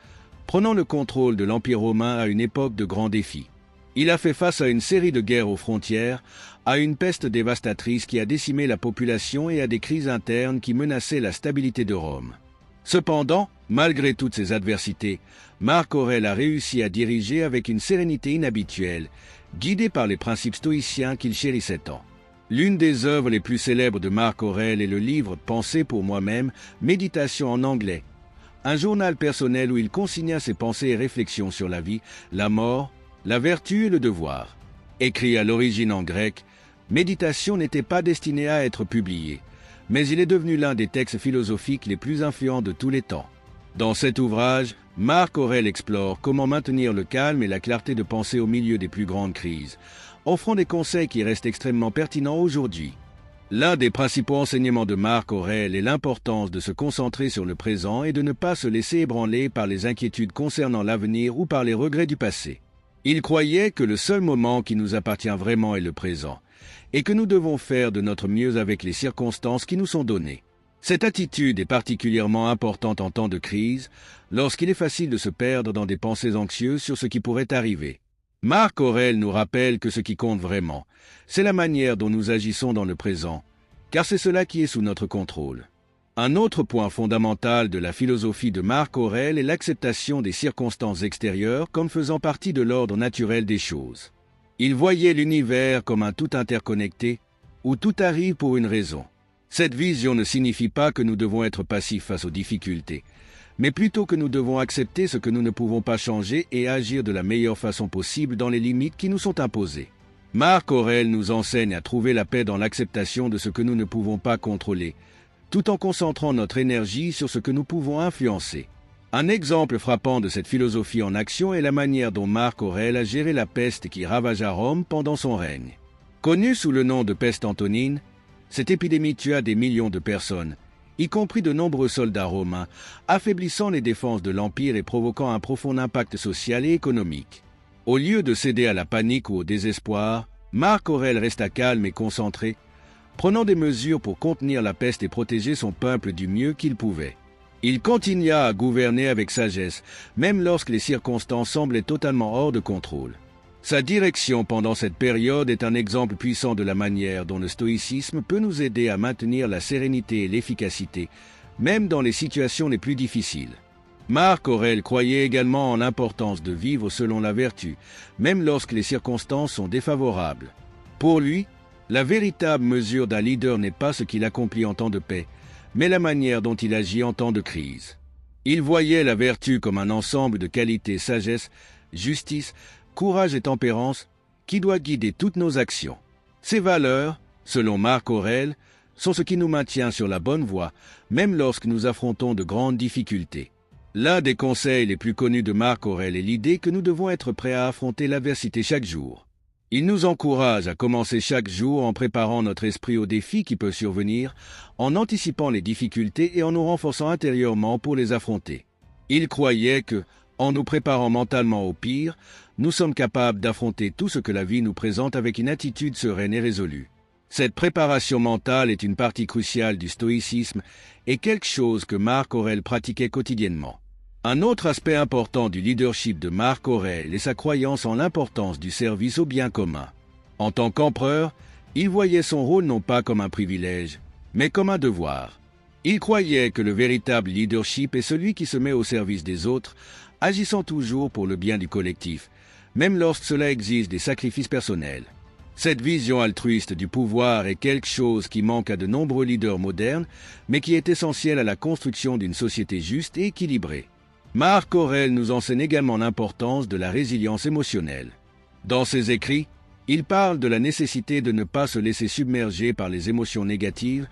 prenant le contrôle de l'Empire romain à une époque de grands défis. Il a fait face à une série de guerres aux frontières, à une peste dévastatrice qui a décimé la population et à des crises internes qui menaçaient la stabilité de Rome. Cependant, malgré toutes ces adversités, Marc Aurèle a réussi à diriger avec une sérénité inhabituelle, guidé par les principes stoïciens qu'il chérissait tant. L'une des œuvres les plus célèbres de Marc Aurèle est le livre « Pensées pour moi-même, méditation en anglais », un journal personnel où il consigna ses pensées et réflexions sur la vie, la mort, la vertu et le devoir. Écrit à l'origine en grec, Méditation n'était pas destiné à être publié, mais il est devenu l'un des textes philosophiques les plus influents de tous les temps. Dans cet ouvrage, Marc Aurèle explore comment maintenir le calme et la clarté de pensée au milieu des plus grandes crises, offrant des conseils qui restent extrêmement pertinents aujourd'hui. L'un des principaux enseignements de Marc Aurèle est l'importance de se concentrer sur le présent et de ne pas se laisser ébranler par les inquiétudes concernant l'avenir ou par les regrets du passé. Il croyait que le seul moment qui nous appartient vraiment est le présent, et que nous devons faire de notre mieux avec les circonstances qui nous sont données. Cette attitude est particulièrement importante en temps de crise, lorsqu'il est facile de se perdre dans des pensées anxieuses sur ce qui pourrait arriver. Marc Aurèle nous rappelle que ce qui compte vraiment, c'est la manière dont nous agissons dans le présent, car c'est cela qui est sous notre contrôle. Un autre point fondamental de la philosophie de Marc Aurèle est l'acceptation des circonstances extérieures comme faisant partie de l'ordre naturel des choses. Il voyait l'univers comme un tout interconnecté, où tout arrive pour une raison. Cette vision ne signifie pas que nous devons être passifs face aux difficultés, mais plutôt que nous devons accepter ce que nous ne pouvons pas changer et agir de la meilleure façon possible dans les limites qui nous sont imposées. Marc Aurèle nous enseigne à trouver la paix dans l'acceptation de ce que nous ne pouvons pas contrôler, tout en concentrant notre énergie sur ce que nous pouvons influencer. Un exemple frappant de cette philosophie en action est la manière dont Marc Aurèle a géré la peste qui ravagea Rome pendant son règne. Connue sous le nom de peste antonine, cette épidémie tua des millions de personnes, y compris de nombreux soldats romains, affaiblissant les défenses de l'Empire et provoquant un profond impact social et économique. Au lieu de céder à la panique ou au désespoir, Marc Aurèle resta calme et concentré, prenant des mesures pour contenir la peste et protéger son peuple du mieux qu'il pouvait. Il continua à gouverner avec sagesse, même lorsque les circonstances semblaient totalement hors de contrôle. Sa direction pendant cette période est un exemple puissant de la manière dont le stoïcisme peut nous aider à maintenir la sérénité et l'efficacité, même dans les situations les plus difficiles. Marc Aurèle croyait également en l'importance de vivre selon la vertu, même lorsque les circonstances sont défavorables. Pour lui, la véritable mesure d'un leader n'est pas ce qu'il accomplit en temps de paix, mais la manière dont il agit en temps de crise. Il voyait la vertu comme un ensemble de qualités, sagesse, justice, courage et tempérance qui doit guider toutes nos actions. Ces valeurs, selon Marc Aurèle, sont ce qui nous maintient sur la bonne voie, même lorsque nous affrontons de grandes difficultés. L'un des conseils les plus connus de Marc Aurèle est l'idée que nous devons être prêts à affronter l'adversité chaque jour. Il nous encourage à commencer chaque jour en préparant notre esprit aux défis qui peuvent survenir, en anticipant les difficultés et en nous renforçant intérieurement pour les affronter. Il croyait que, en nous préparant mentalement au pire, nous sommes capables d'affronter tout ce que la vie nous présente avec une attitude sereine et résolue. Cette préparation mentale est une partie cruciale du stoïcisme et quelque chose que Marc Aurèle pratiquait quotidiennement. Un autre aspect important du leadership de Marc Aurèle est sa croyance en l'importance du service au bien commun. En tant qu'empereur, il voyait son rôle non pas comme un privilège, mais comme un devoir. Il croyait que le véritable leadership est celui qui se met au service des autres, agissant toujours pour le bien du collectif, même lorsque cela exige des sacrifices personnels. Cette vision altruiste du pouvoir est quelque chose qui manque à de nombreux leaders modernes, mais qui est essentiel à la construction d'une société juste et équilibrée. Marc Aurèle nous enseigne également l'importance de la résilience émotionnelle. Dans ses écrits, il parle de la nécessité de ne pas se laisser submerger par les émotions négatives,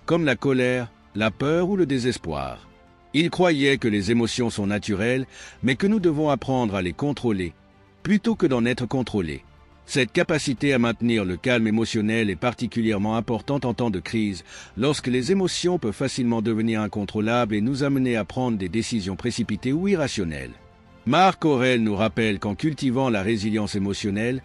comme la colère, la peur ou le désespoir. Il croyait que les émotions sont naturelles, mais que nous devons apprendre à les contrôler, plutôt que d'en être contrôlés. Cette capacité à maintenir le calme émotionnel est particulièrement importante en temps de crise, lorsque les émotions peuvent facilement devenir incontrôlables et nous amener à prendre des décisions précipitées ou irrationnelles. Marc Aurèle nous rappelle qu'en cultivant la résilience émotionnelle,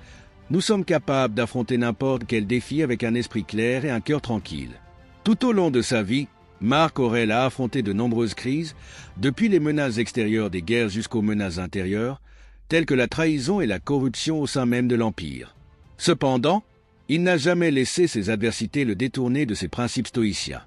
nous sommes capables d'affronter n'importe quel défi avec un esprit clair et un cœur tranquille. Tout au long de sa vie, Marc Aurèle a affronté de nombreuses crises, depuis les menaces extérieures des guerres jusqu'aux menaces intérieures, telles que la trahison et la corruption au sein même de l'Empire. Cependant, il n'a jamais laissé ces adversités le détourner de ses principes stoïciens.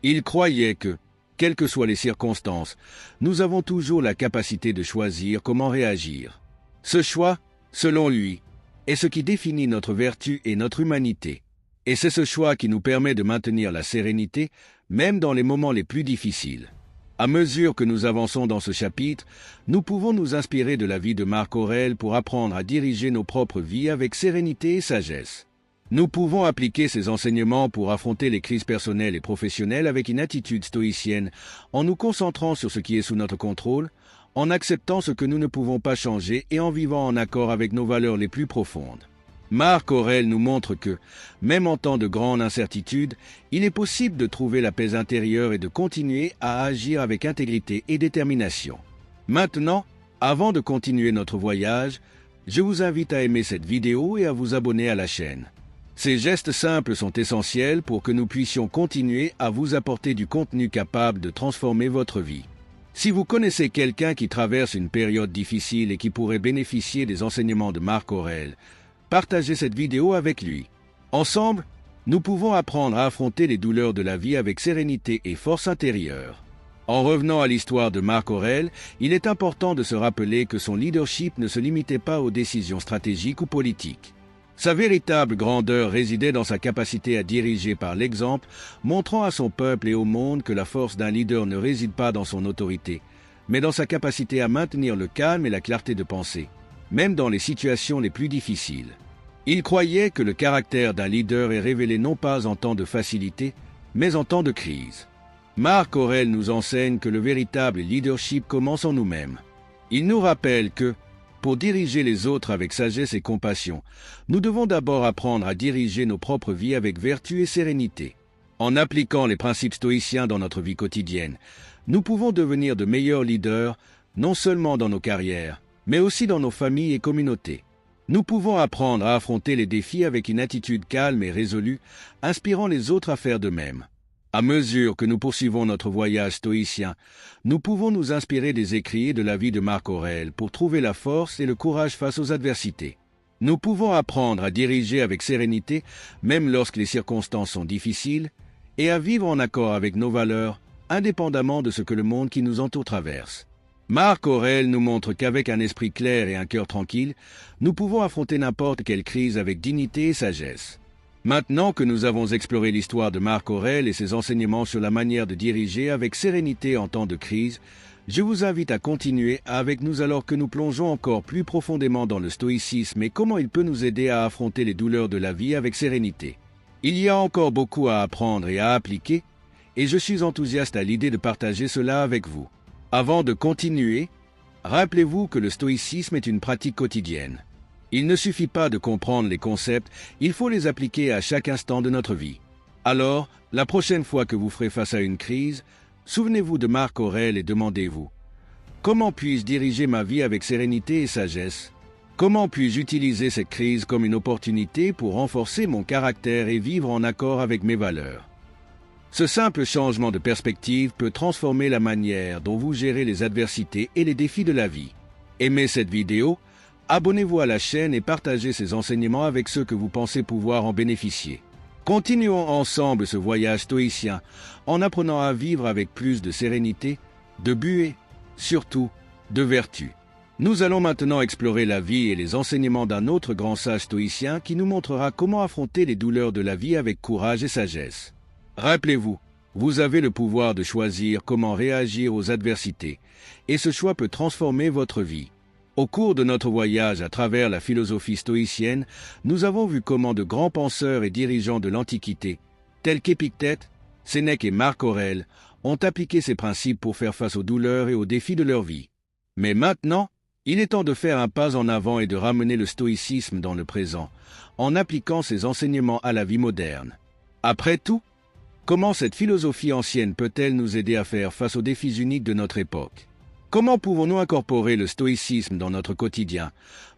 Il croyait que, quelles que soient les circonstances, nous avons toujours la capacité de choisir comment réagir. Ce choix, selon lui, est ce qui définit notre vertu et notre humanité. Et c'est ce choix qui nous permet de maintenir la sérénité, même dans les moments les plus difficiles. À mesure que nous avançons dans ce chapitre, nous pouvons nous inspirer de la vie de Marc Aurèle pour apprendre à diriger nos propres vies avec sérénité et sagesse. Nous pouvons appliquer ces enseignements pour affronter les crises personnelles et professionnelles avec une attitude stoïcienne, en nous concentrant sur ce qui est sous notre contrôle, en acceptant ce que nous ne pouvons pas changer et en vivant en accord avec nos valeurs les plus profondes. Marc Aurèle nous montre que, même en temps de grande incertitude, il est possible de trouver la paix intérieure et de continuer à agir avec intégrité et détermination. Maintenant, avant de continuer notre voyage, je vous invite à aimer cette vidéo et à vous abonner à la chaîne. Ces gestes simples sont essentiels pour que nous puissions continuer à vous apporter du contenu capable de transformer votre vie. Si vous connaissez quelqu'un qui traverse une période difficile et qui pourrait bénéficier des enseignements de Marc Aurèle, partagez cette vidéo avec lui. Ensemble, nous pouvons apprendre à affronter les douleurs de la vie avec sérénité et force intérieure. En revenant à l'histoire de Marc Aurèle, il est important de se rappeler que son leadership ne se limitait pas aux décisions stratégiques ou politiques. Sa véritable grandeur résidait dans sa capacité à diriger par l'exemple, montrant à son peuple et au monde que la force d'un leader ne réside pas dans son autorité, mais dans sa capacité à maintenir le calme et la clarté de pensée, même dans les situations les plus difficiles. Il croyait que le caractère d'un leader est révélé non pas en temps de facilité, mais en temps de crise. Marc Aurèle nous enseigne que le véritable leadership commence en nous-mêmes. Il nous rappelle que, pour diriger les autres avec sagesse et compassion, nous devons d'abord apprendre à diriger nos propres vies avec vertu et sérénité. En appliquant les principes stoïciens dans notre vie quotidienne, nous pouvons devenir de meilleurs leaders, non seulement dans nos carrières, mais aussi dans nos familles et communautés. Nous pouvons apprendre à affronter les défis avec une attitude calme et résolue, inspirant les autres à faire de même. À mesure que nous poursuivons notre voyage stoïcien, nous pouvons nous inspirer des écrits et de la vie de Marc Aurèle pour trouver la force et le courage face aux adversités. Nous pouvons apprendre à diriger avec sérénité, même lorsque les circonstances sont difficiles, et à vivre en accord avec nos valeurs, indépendamment de ce que le monde qui nous entoure traverse. Marc Aurèle nous montre qu'avec un esprit clair et un cœur tranquille, nous pouvons affronter n'importe quelle crise avec dignité et sagesse. Maintenant que nous avons exploré l'histoire de Marc Aurèle et ses enseignements sur la manière de diriger avec sérénité en temps de crise, je vous invite à continuer avec nous alors que nous plongeons encore plus profondément dans le stoïcisme et comment il peut nous aider à affronter les douleurs de la vie avec sérénité. Il y a encore beaucoup à apprendre et à appliquer, et je suis enthousiaste à l'idée de partager cela avec vous. Avant de continuer, rappelez-vous que le stoïcisme est une pratique quotidienne. Il ne suffit pas de comprendre les concepts, il faut les appliquer à chaque instant de notre vie. Alors, la prochaine fois que vous ferez face à une crise, souvenez-vous de Marc Aurèle et demandez-vous « Comment puis-je diriger ma vie avec sérénité et sagesse ? Comment puis-je utiliser cette crise comme une opportunité pour renforcer mon caractère et vivre en accord avec mes valeurs ?» Ce simple changement de perspective peut transformer la manière dont vous gérez les adversités et les défis de la vie. Aimez cette vidéo, abonnez-vous à la chaîne et partagez ces enseignements avec ceux que vous pensez pouvoir en bénéficier. Continuons ensemble ce voyage stoïcien en apprenant à vivre avec plus de sérénité, de but et, surtout, de vertu. Nous allons maintenant explorer la vie et les enseignements d'un autre grand sage stoïcien qui nous montrera comment affronter les douleurs de la vie avec courage et sagesse. Rappelez-vous, Vous avez le pouvoir de choisir comment réagir aux adversités, et ce choix peut transformer votre vie. Au cours de notre voyage à travers la philosophie stoïcienne, nous avons vu comment de grands penseurs et dirigeants de l'Antiquité, tels qu'Épictète, Sénèque et Marc Aurèle, ont appliqué ces principes pour faire face aux douleurs et aux défis de leur vie. Mais maintenant, il est temps de faire un pas en avant et de ramener le stoïcisme dans le présent, en appliquant ces enseignements à la vie moderne. Après tout, comment cette philosophie ancienne peut-elle nous aider à faire face aux défis uniques de notre époque? Comment pouvons-nous incorporer le stoïcisme dans notre quotidien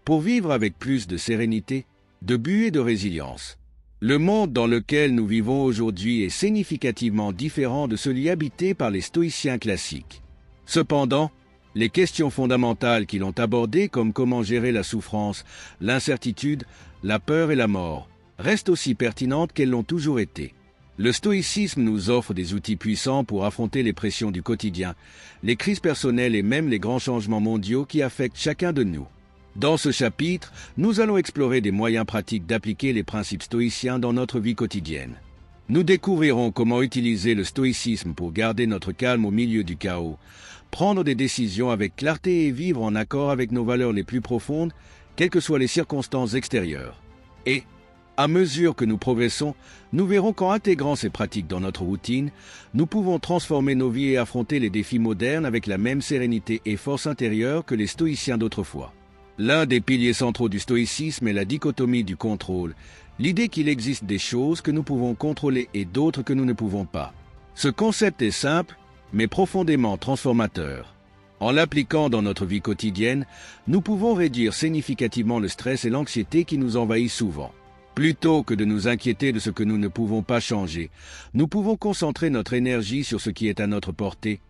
pour vivre avec plus de sérénité, de but et de résilience? Le monde dans lequel nous vivons aujourd'hui est significativement différent de celui habité par les stoïciens classiques. Cependant, les questions fondamentales qu'ils ont abordées comme comment gérer la souffrance, l'incertitude, la peur et la mort restent aussi pertinentes qu'elles l'ont toujours été. Le stoïcisme nous offre des outils puissants pour affronter les pressions du quotidien, les crises personnelles et même les grands changements mondiaux qui affectent chacun de nous. Dans ce chapitre, nous allons explorer des moyens pratiques d'appliquer les principes stoïciens dans notre vie quotidienne. Nous découvrirons comment utiliser le stoïcisme pour garder notre calme au milieu du chaos, prendre des décisions avec clarté et vivre en accord avec nos valeurs les plus profondes, quelles que soient les circonstances extérieures. Et, à mesure que nous progressons, nous verrons qu'en intégrant ces pratiques dans notre routine, nous pouvons transformer nos vies et affronter les défis modernes avec la même sérénité et force intérieure que les stoïciens d'autrefois. L'un des piliers centraux du stoïcisme est la dichotomie du contrôle, l'idée qu'il existe des choses que nous pouvons contrôler et d'autres que nous ne pouvons pas. Ce concept est simple, mais profondément transformateur. En l'appliquant dans notre vie quotidienne, nous pouvons réduire significativement le stress et l'anxiété qui nous envahissent souvent. Plutôt que de nous inquiéter de ce que nous ne pouvons pas changer, nous pouvons concentrer notre énergie sur ce qui est à notre portée,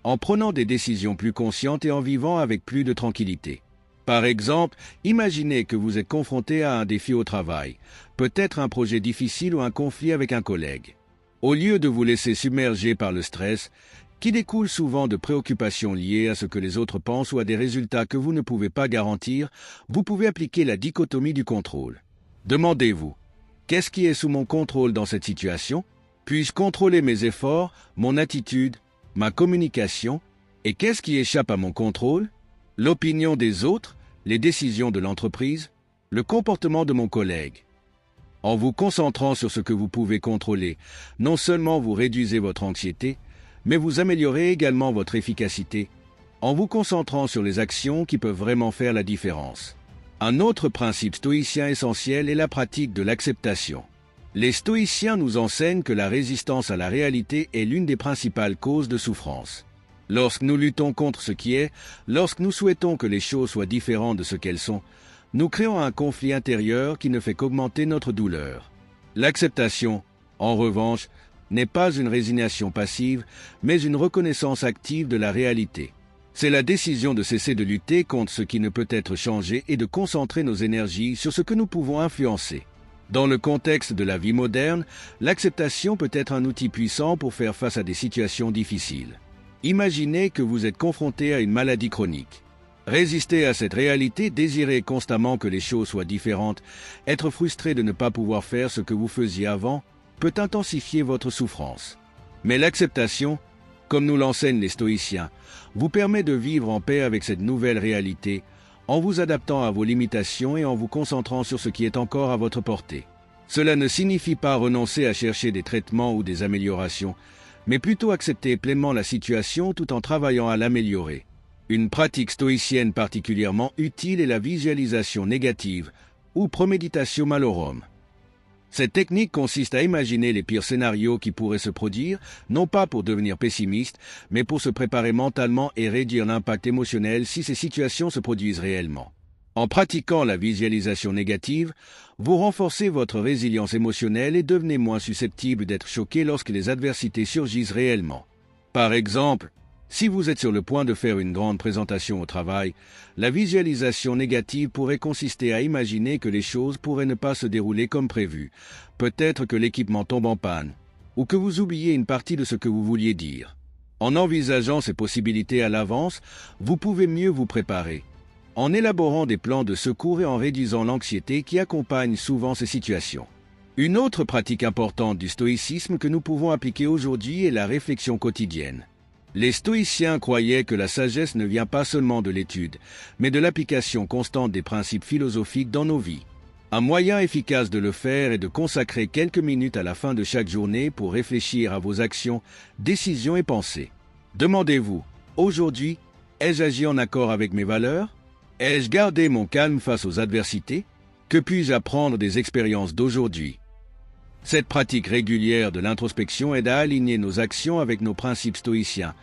en prenant des décisions plus conscientes et en vivant avec plus de tranquillité. Par exemple, imaginez que vous êtes confronté à un défi au travail, peut-être un projet difficile ou un conflit avec un collègue. Au lieu de vous laisser submerger par le stress, qui découle souvent de préoccupations liées à ce que les autres pensent ou à des résultats que vous ne pouvez pas garantir, vous pouvez appliquer la dichotomie du contrôle. Demandez-vous, qu'est-ce qui est sous mon contrôle dans cette situation? Puis-je contrôler mes efforts, mon attitude, ma communication? Et qu'est-ce qui échappe à mon contrôle? L'opinion des autres, les décisions de l'entreprise, le comportement de mon collègue. En vous concentrant sur ce que vous pouvez contrôler, non seulement vous réduisez votre anxiété, mais vous améliorez également votre efficacité, en vous concentrant sur les actions qui peuvent vraiment faire la différence. Un autre principe stoïcien essentiel est la pratique de l'acceptation. Les stoïciens nous enseignent que la résistance à la réalité est l'une des principales causes de souffrance. Lorsque nous luttons contre ce qui est, lorsque nous souhaitons que les choses soient différentes de ce qu'elles sont, nous créons un conflit intérieur qui ne fait qu'augmenter notre douleur. L'acceptation, en revanche, n'est pas une résignation passive, mais une reconnaissance active de la réalité. C'est la décision de cesser de lutter contre ce qui ne peut être changé et de concentrer nos énergies sur ce que nous pouvons influencer. Dans le contexte de la vie moderne, l'acceptation peut être un outil puissant pour faire face à des situations difficiles. Imaginez que vous êtes confronté à une maladie chronique. Résister à cette réalité, désirer constamment que les choses soient différentes, être frustré de ne pas pouvoir faire ce que vous faisiez avant, peut intensifier votre souffrance. Mais l'acceptation, comme nous l'enseignent les stoïciens, vous permet de vivre en paix avec cette nouvelle réalité, en vous adaptant à vos limitations et en vous concentrant sur ce qui est encore à votre portée. Cela ne signifie pas renoncer à chercher des traitements ou des améliorations, mais plutôt accepter pleinement la situation tout en travaillant à l'améliorer. Une pratique stoïcienne particulièrement utile est la visualisation négative, ou premeditatio malorum. Cette technique consiste à imaginer les pires scénarios qui pourraient se produire, non pas pour devenir pessimiste, mais pour se préparer mentalement et réduire l'impact émotionnel si ces situations se produisent réellement. En pratiquant la visualisation négative, vous renforcez votre résilience émotionnelle et devenez moins susceptible d'être choqué lorsque les adversités surgissent réellement. Par exemple, si vous êtes sur le point de faire une grande présentation au travail, la visualisation négative pourrait consister à imaginer que les choses pourraient ne pas se dérouler comme prévu, peut-être que l'équipement tombe en panne, ou que vous oubliez une partie de ce que vous vouliez dire. En envisageant ces possibilités à l'avance, vous pouvez mieux vous préparer, en élaborant des plans de secours et en réduisant l'anxiété qui accompagne souvent ces situations. Une autre pratique importante du stoïcisme que nous pouvons appliquer aujourd'hui est la réflexion quotidienne. Les stoïciens croyaient que la sagesse ne vient pas seulement de l'étude, mais de l'application constante des principes philosophiques dans nos vies. Un moyen efficace de le faire est de consacrer quelques minutes à la fin de chaque journée pour réfléchir à vos actions, décisions et pensées. Demandez-vous, aujourd'hui, ai-je agi en accord avec mes valeurs? Ai-je gardé mon calme face aux adversités? Que puis-je apprendre des expériences d'aujourd'hui? Cette pratique régulière de l'introspection aide à aligner nos actions avec nos principes stoïciens,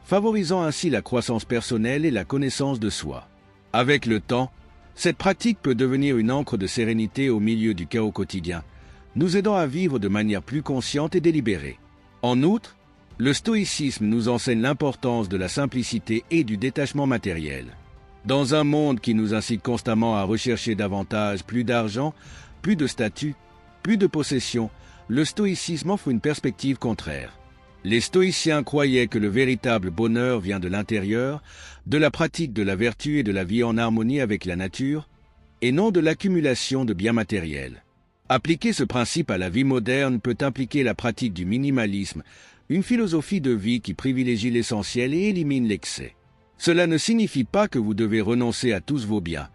favorisant ainsi la croissance personnelle et la connaissance de soi. Avec le temps, cette pratique peut devenir une ancre de sérénité au milieu du chaos quotidien, nous aidant à vivre de manière plus consciente et délibérée. En outre, le stoïcisme nous enseigne l'importance de la simplicité et du détachement matériel. Dans un monde qui nous incite constamment à rechercher davantage, plus d'argent, plus de statut, plus de possessions, le stoïcisme offre une perspective contraire. Les stoïciens croyaient que le véritable bonheur vient de l'intérieur, de la pratique de la vertu et de la vie en harmonie avec la nature, et non de l'accumulation de biens matériels. Appliquer ce principe à la vie moderne peut impliquer la pratique du minimalisme, une philosophie de vie qui privilégie l'essentiel et élimine l'excès. Cela ne signifie pas que vous devez renoncer à tous vos biens,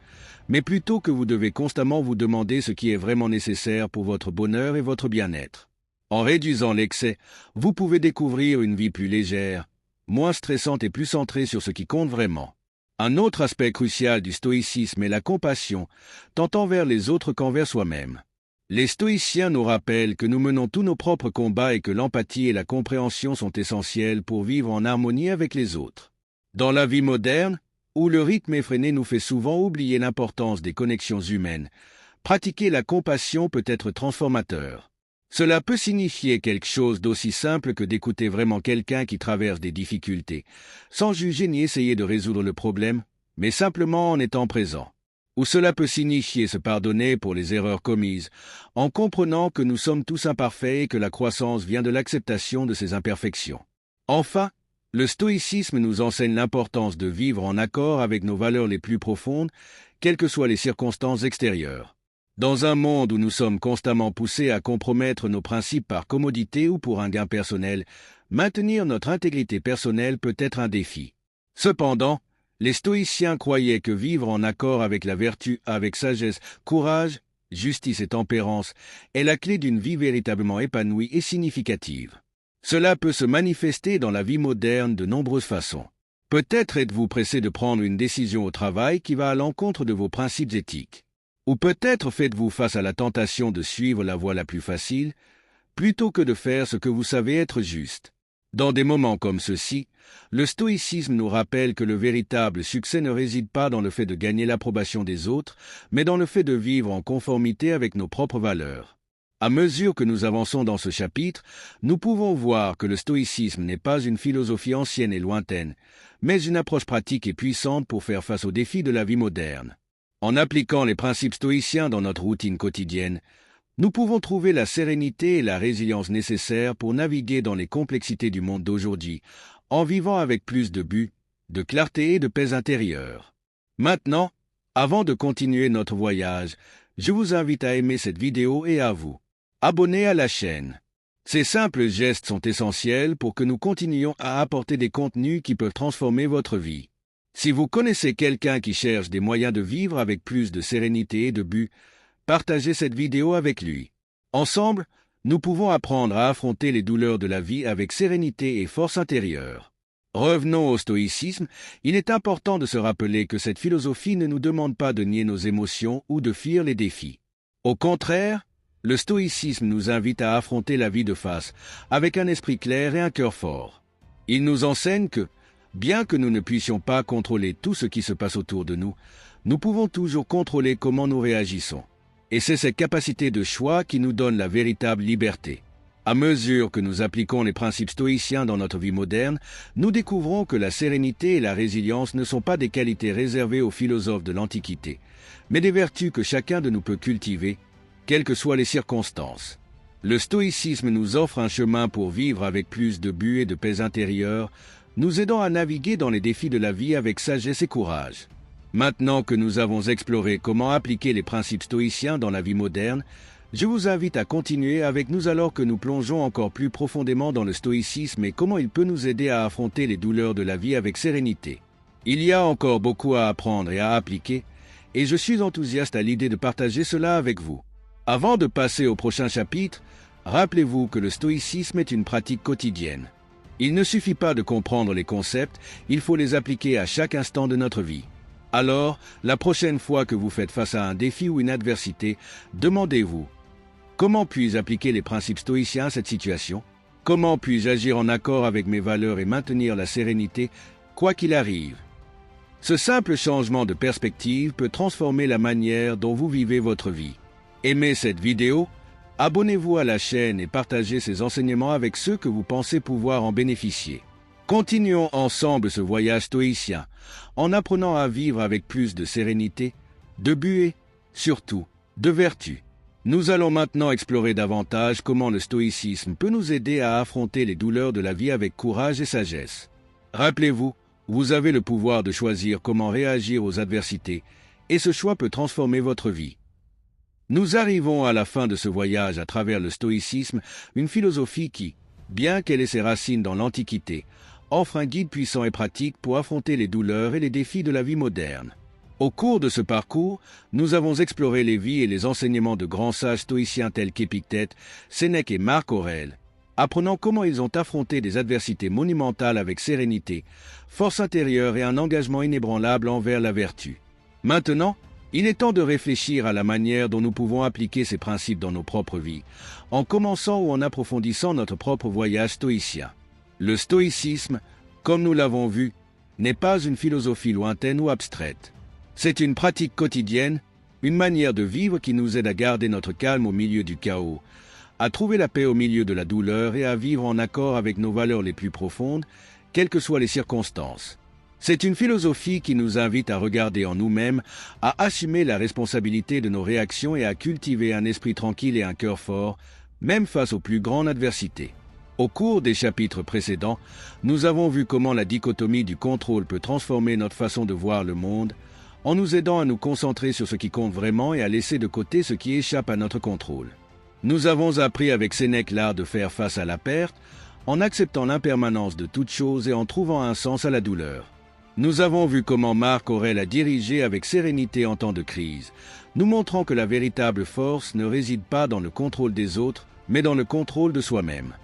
mais plutôt que vous devez constamment vous demander ce qui est vraiment nécessaire pour votre bonheur et votre bien-être. En réduisant l'excès, vous pouvez découvrir une vie plus légère, moins stressante et plus centrée sur ce qui compte vraiment. Un autre aspect crucial du stoïcisme est la compassion, tant envers les autres qu'envers soi-même. Les stoïciens nous rappellent que nous menons tous nos propres combats et que l'empathie et la compréhension sont essentielles pour vivre en harmonie avec les autres. Dans la vie moderne, où le rythme effréné nous fait souvent oublier l'importance des connexions humaines, pratiquer la compassion peut être transformateur. Cela peut signifier quelque chose d'aussi simple que d'écouter vraiment quelqu'un qui traverse des difficultés, sans juger ni essayer de résoudre le problème, mais simplement en étant présent. Ou cela peut signifier se pardonner pour les erreurs commises, en comprenant que nous sommes tous imparfaits et que la croissance vient de l'acceptation de ces imperfections. Enfin, le stoïcisme nous enseigne l'importance de vivre en accord avec nos valeurs les plus profondes, quelles que soient les circonstances extérieures. Dans un monde où nous sommes constamment poussés à compromettre nos principes par commodité ou pour un gain personnel, maintenir notre intégrité personnelle peut être un défi. Cependant, les stoïciens croyaient que vivre en accord avec la vertu, avec sagesse, courage, justice et tempérance est la clé d'une vie véritablement épanouie et significative. Cela peut se manifester dans la vie moderne de nombreuses façons. Peut-être êtes-vous pressé de prendre une décision au travail qui va à l'encontre de vos principes éthiques. Ou peut-être faites-vous face à la tentation de suivre la voie la plus facile, plutôt que de faire ce que vous savez être juste. Dans des moments comme ceux-ci, le stoïcisme nous rappelle que le véritable succès ne réside pas dans le fait de gagner l'approbation des autres, mais dans le fait de vivre en conformité avec nos propres valeurs. À mesure que nous avançons dans ce chapitre, nous pouvons voir que le stoïcisme n'est pas une philosophie ancienne et lointaine, mais une approche pratique et puissante pour faire face aux défis de la vie moderne. En appliquant les principes stoïciens dans notre routine quotidienne, nous pouvons trouver la sérénité et la résilience nécessaires pour naviguer dans les complexités du monde d'aujourd'hui, en vivant avec plus de but, de clarté et de paix intérieure. Maintenant, avant de continuer notre voyage, je vous invite à aimer cette vidéo et à vous abonner à la chaîne. Ces simples gestes sont essentiels pour que nous continuions à apporter des contenus qui peuvent transformer votre vie. Si vous connaissez quelqu'un qui cherche des moyens de vivre avec plus de sérénité et de but, partagez cette vidéo avec lui. Ensemble, nous pouvons apprendre à affronter les douleurs de la vie avec sérénité et force intérieure. Revenons au stoïcisme, il est important de se rappeler que cette philosophie ne nous demande pas de nier nos émotions ou de fuir les défis. Au contraire, le stoïcisme nous invite à affronter la vie de face, avec un esprit clair et un cœur fort. Il nous enseigne que, bien que nous ne puissions pas contrôler tout ce qui se passe autour de nous, nous pouvons toujours contrôler comment nous réagissons. Et c'est cette capacité de choix qui nous donne la véritable liberté. À mesure que nous appliquons les principes stoïciens dans notre vie moderne, nous découvrons que la sérénité et la résilience ne sont pas des qualités réservées aux philosophes de l'Antiquité, mais des vertus que chacun de nous peut cultiver, quelles que soient les circonstances. Le stoïcisme nous offre un chemin pour vivre avec plus de but et de paix intérieure, nous aidant à naviguer dans les défis de la vie avec sagesse et courage. Maintenant que nous avons exploré comment appliquer les principes stoïciens dans la vie moderne, Je vous invite à continuer avec nous alors que nous plongeons encore plus profondément dans le stoïcisme et comment il peut nous aider à affronter les douleurs de la vie avec sérénité. Il y a encore beaucoup à apprendre et à appliquer, et je suis enthousiaste à l'idée de partager cela avec vous. Avant de passer au prochain chapitre, rappelez-vous que le stoïcisme est une pratique quotidienne. Il ne suffit pas de comprendre les concepts, il faut les appliquer à chaque instant de notre vie. Alors, la prochaine fois que vous faites face à un défi ou une adversité, demandez-vous: comment puis-je appliquer les principes stoïciens à cette situation? Comment puis-je agir en accord avec mes valeurs et maintenir la sérénité, quoi qu'il arrive? Ce simple changement de perspective peut transformer la manière dont vous vivez votre vie. Aimez cette vidéo, abonnez-vous à la chaîne et partagez ces enseignements avec ceux que vous pensez pouvoir en bénéficier. Continuons ensemble ce voyage stoïcien, en apprenant à vivre avec plus de sérénité, de but et, surtout, de vertu. Nous allons maintenant explorer davantage comment le stoïcisme peut nous aider à affronter les douleurs de la vie avec courage et sagesse. Rappelez-vous, vous avez le pouvoir de choisir comment réagir aux adversités, et ce choix peut transformer votre vie. Nous arrivons à la fin de ce voyage à travers le stoïcisme, une philosophie qui, bien qu'elle ait ses racines dans l'Antiquité, offre un guide puissant et pratique pour affronter les douleurs et les défis de la vie moderne. Au cours de ce parcours, nous avons exploré les vies et les enseignements de grands sages stoïciens tels qu'Épictète, Sénèque et Marc Aurèle, apprenant comment ils ont affronté des adversités monumentales avec sérénité, force intérieure et un engagement inébranlable envers la vertu. Maintenant, il est temps de réfléchir à la manière dont nous pouvons appliquer ces principes dans nos propres vies, en commençant ou en approfondissant notre propre voyage stoïcien. Le stoïcisme, comme nous l'avons vu, n'est pas une philosophie lointaine ou abstraite. C'est une pratique quotidienne, une manière de vivre qui nous aide à garder notre calme au milieu du chaos, à trouver la paix au milieu de la douleur et à vivre en accord avec nos valeurs les plus profondes, quelles que soient les circonstances. C'est une philosophie qui nous invite à regarder en nous-mêmes, à assumer la responsabilité de nos réactions et à cultiver un esprit tranquille et un cœur fort, même face aux plus grandes adversités. Au cours des chapitres précédents, nous avons vu comment la dichotomie du contrôle peut transformer notre façon de voir le monde, en nous aidant à nous concentrer sur ce qui compte vraiment et à laisser de côté ce qui échappe à notre contrôle. Nous avons appris avec Sénèque l'art de faire face à la perte, en acceptant l'impermanence de toute chose et en trouvant un sens à la douleur. Nous avons vu comment Marc Aurèle a dirigé avec sérénité en temps de crise, nous montrant que la véritable force ne réside pas dans le contrôle des autres, mais dans le contrôle de soi-même.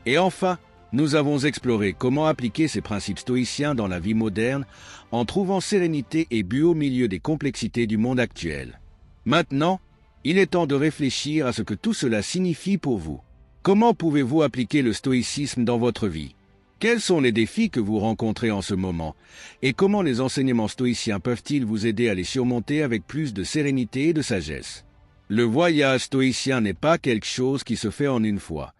Et enfin, nous avons exploré comment appliquer ces principes stoïciens dans la vie moderne en trouvant sérénité et but au milieu des complexités du monde actuel. Maintenant, il est temps de réfléchir à ce que tout cela signifie pour vous. Comment pouvez-vous appliquer le stoïcisme dans votre vie? Quels sont les défis que vous rencontrez en ce moment? Et comment les enseignements stoïciens peuvent-ils vous aider à les surmonter avec plus de sérénité et de sagesse? Le voyage stoïcien n'est pas quelque chose qui se fait en une fois.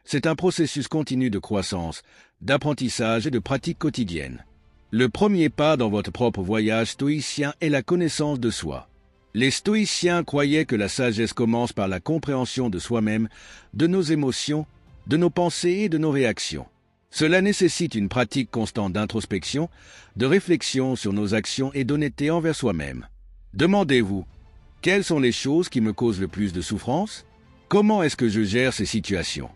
C'est un processus continu de croissance, d'apprentissage et de pratique quotidienne. Le premier pas dans votre propre voyage stoïcien est la connaissance de soi. Les stoïciens croyaient que la sagesse commence par la compréhension de soi-même, de nos émotions, de nos pensées et de nos réactions. Cela nécessite une pratique constante d'introspection, de réflexion sur nos actions et d'honnêteté envers soi-même. Demandez-vous, quelles sont les choses qui me causent le plus de souffrance? Comment est-ce que je gère ces situations?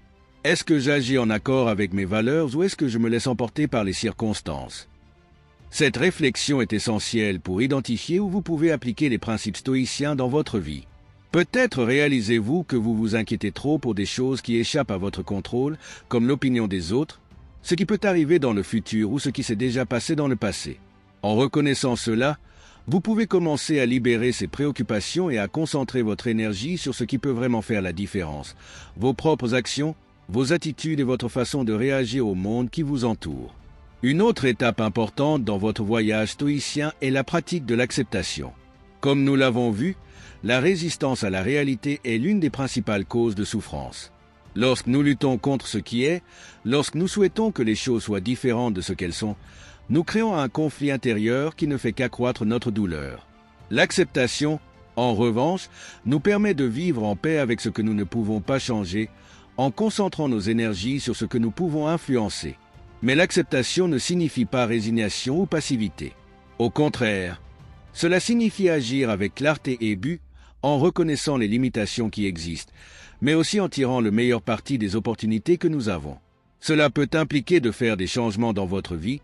Est-ce que j'agis en accord avec mes valeurs ou est-ce que je me laisse emporter par les circonstances? Cette réflexion est essentielle pour identifier où vous pouvez appliquer les principes stoïciens dans votre vie. Peut-être réalisez-vous que vous vous inquiétez trop pour des choses qui échappent à votre contrôle, comme l'opinion des autres, ce qui peut arriver dans le futur ou ce qui s'est déjà passé dans le passé. En reconnaissant cela, vous pouvez commencer à libérer ces préoccupations et à concentrer votre énergie sur ce qui peut vraiment faire la différence, vos propres actions, vos attitudes et votre façon de réagir au monde qui vous entoure. Une autre étape importante dans votre voyage stoïcien est la pratique de l'acceptation. Comme nous l'avons vu, la résistance à la réalité est l'une des principales causes de souffrance. Lorsque nous luttons contre ce qui est, lorsque nous souhaitons que les choses soient différentes de ce qu'elles sont, nous créons un conflit intérieur qui ne fait qu'accroître notre douleur. L'acceptation, en revanche, nous permet de vivre en paix avec ce que nous ne pouvons pas changer, en concentrant nos énergies sur ce que nous pouvons influencer. Mais l'acceptation ne signifie pas résignation ou passivité. Au contraire, cela signifie agir avec clarté et but, en reconnaissant les limitations qui existent, mais aussi en tirant le meilleur parti des opportunités que nous avons. Cela peut impliquer de faire des changements dans votre vie,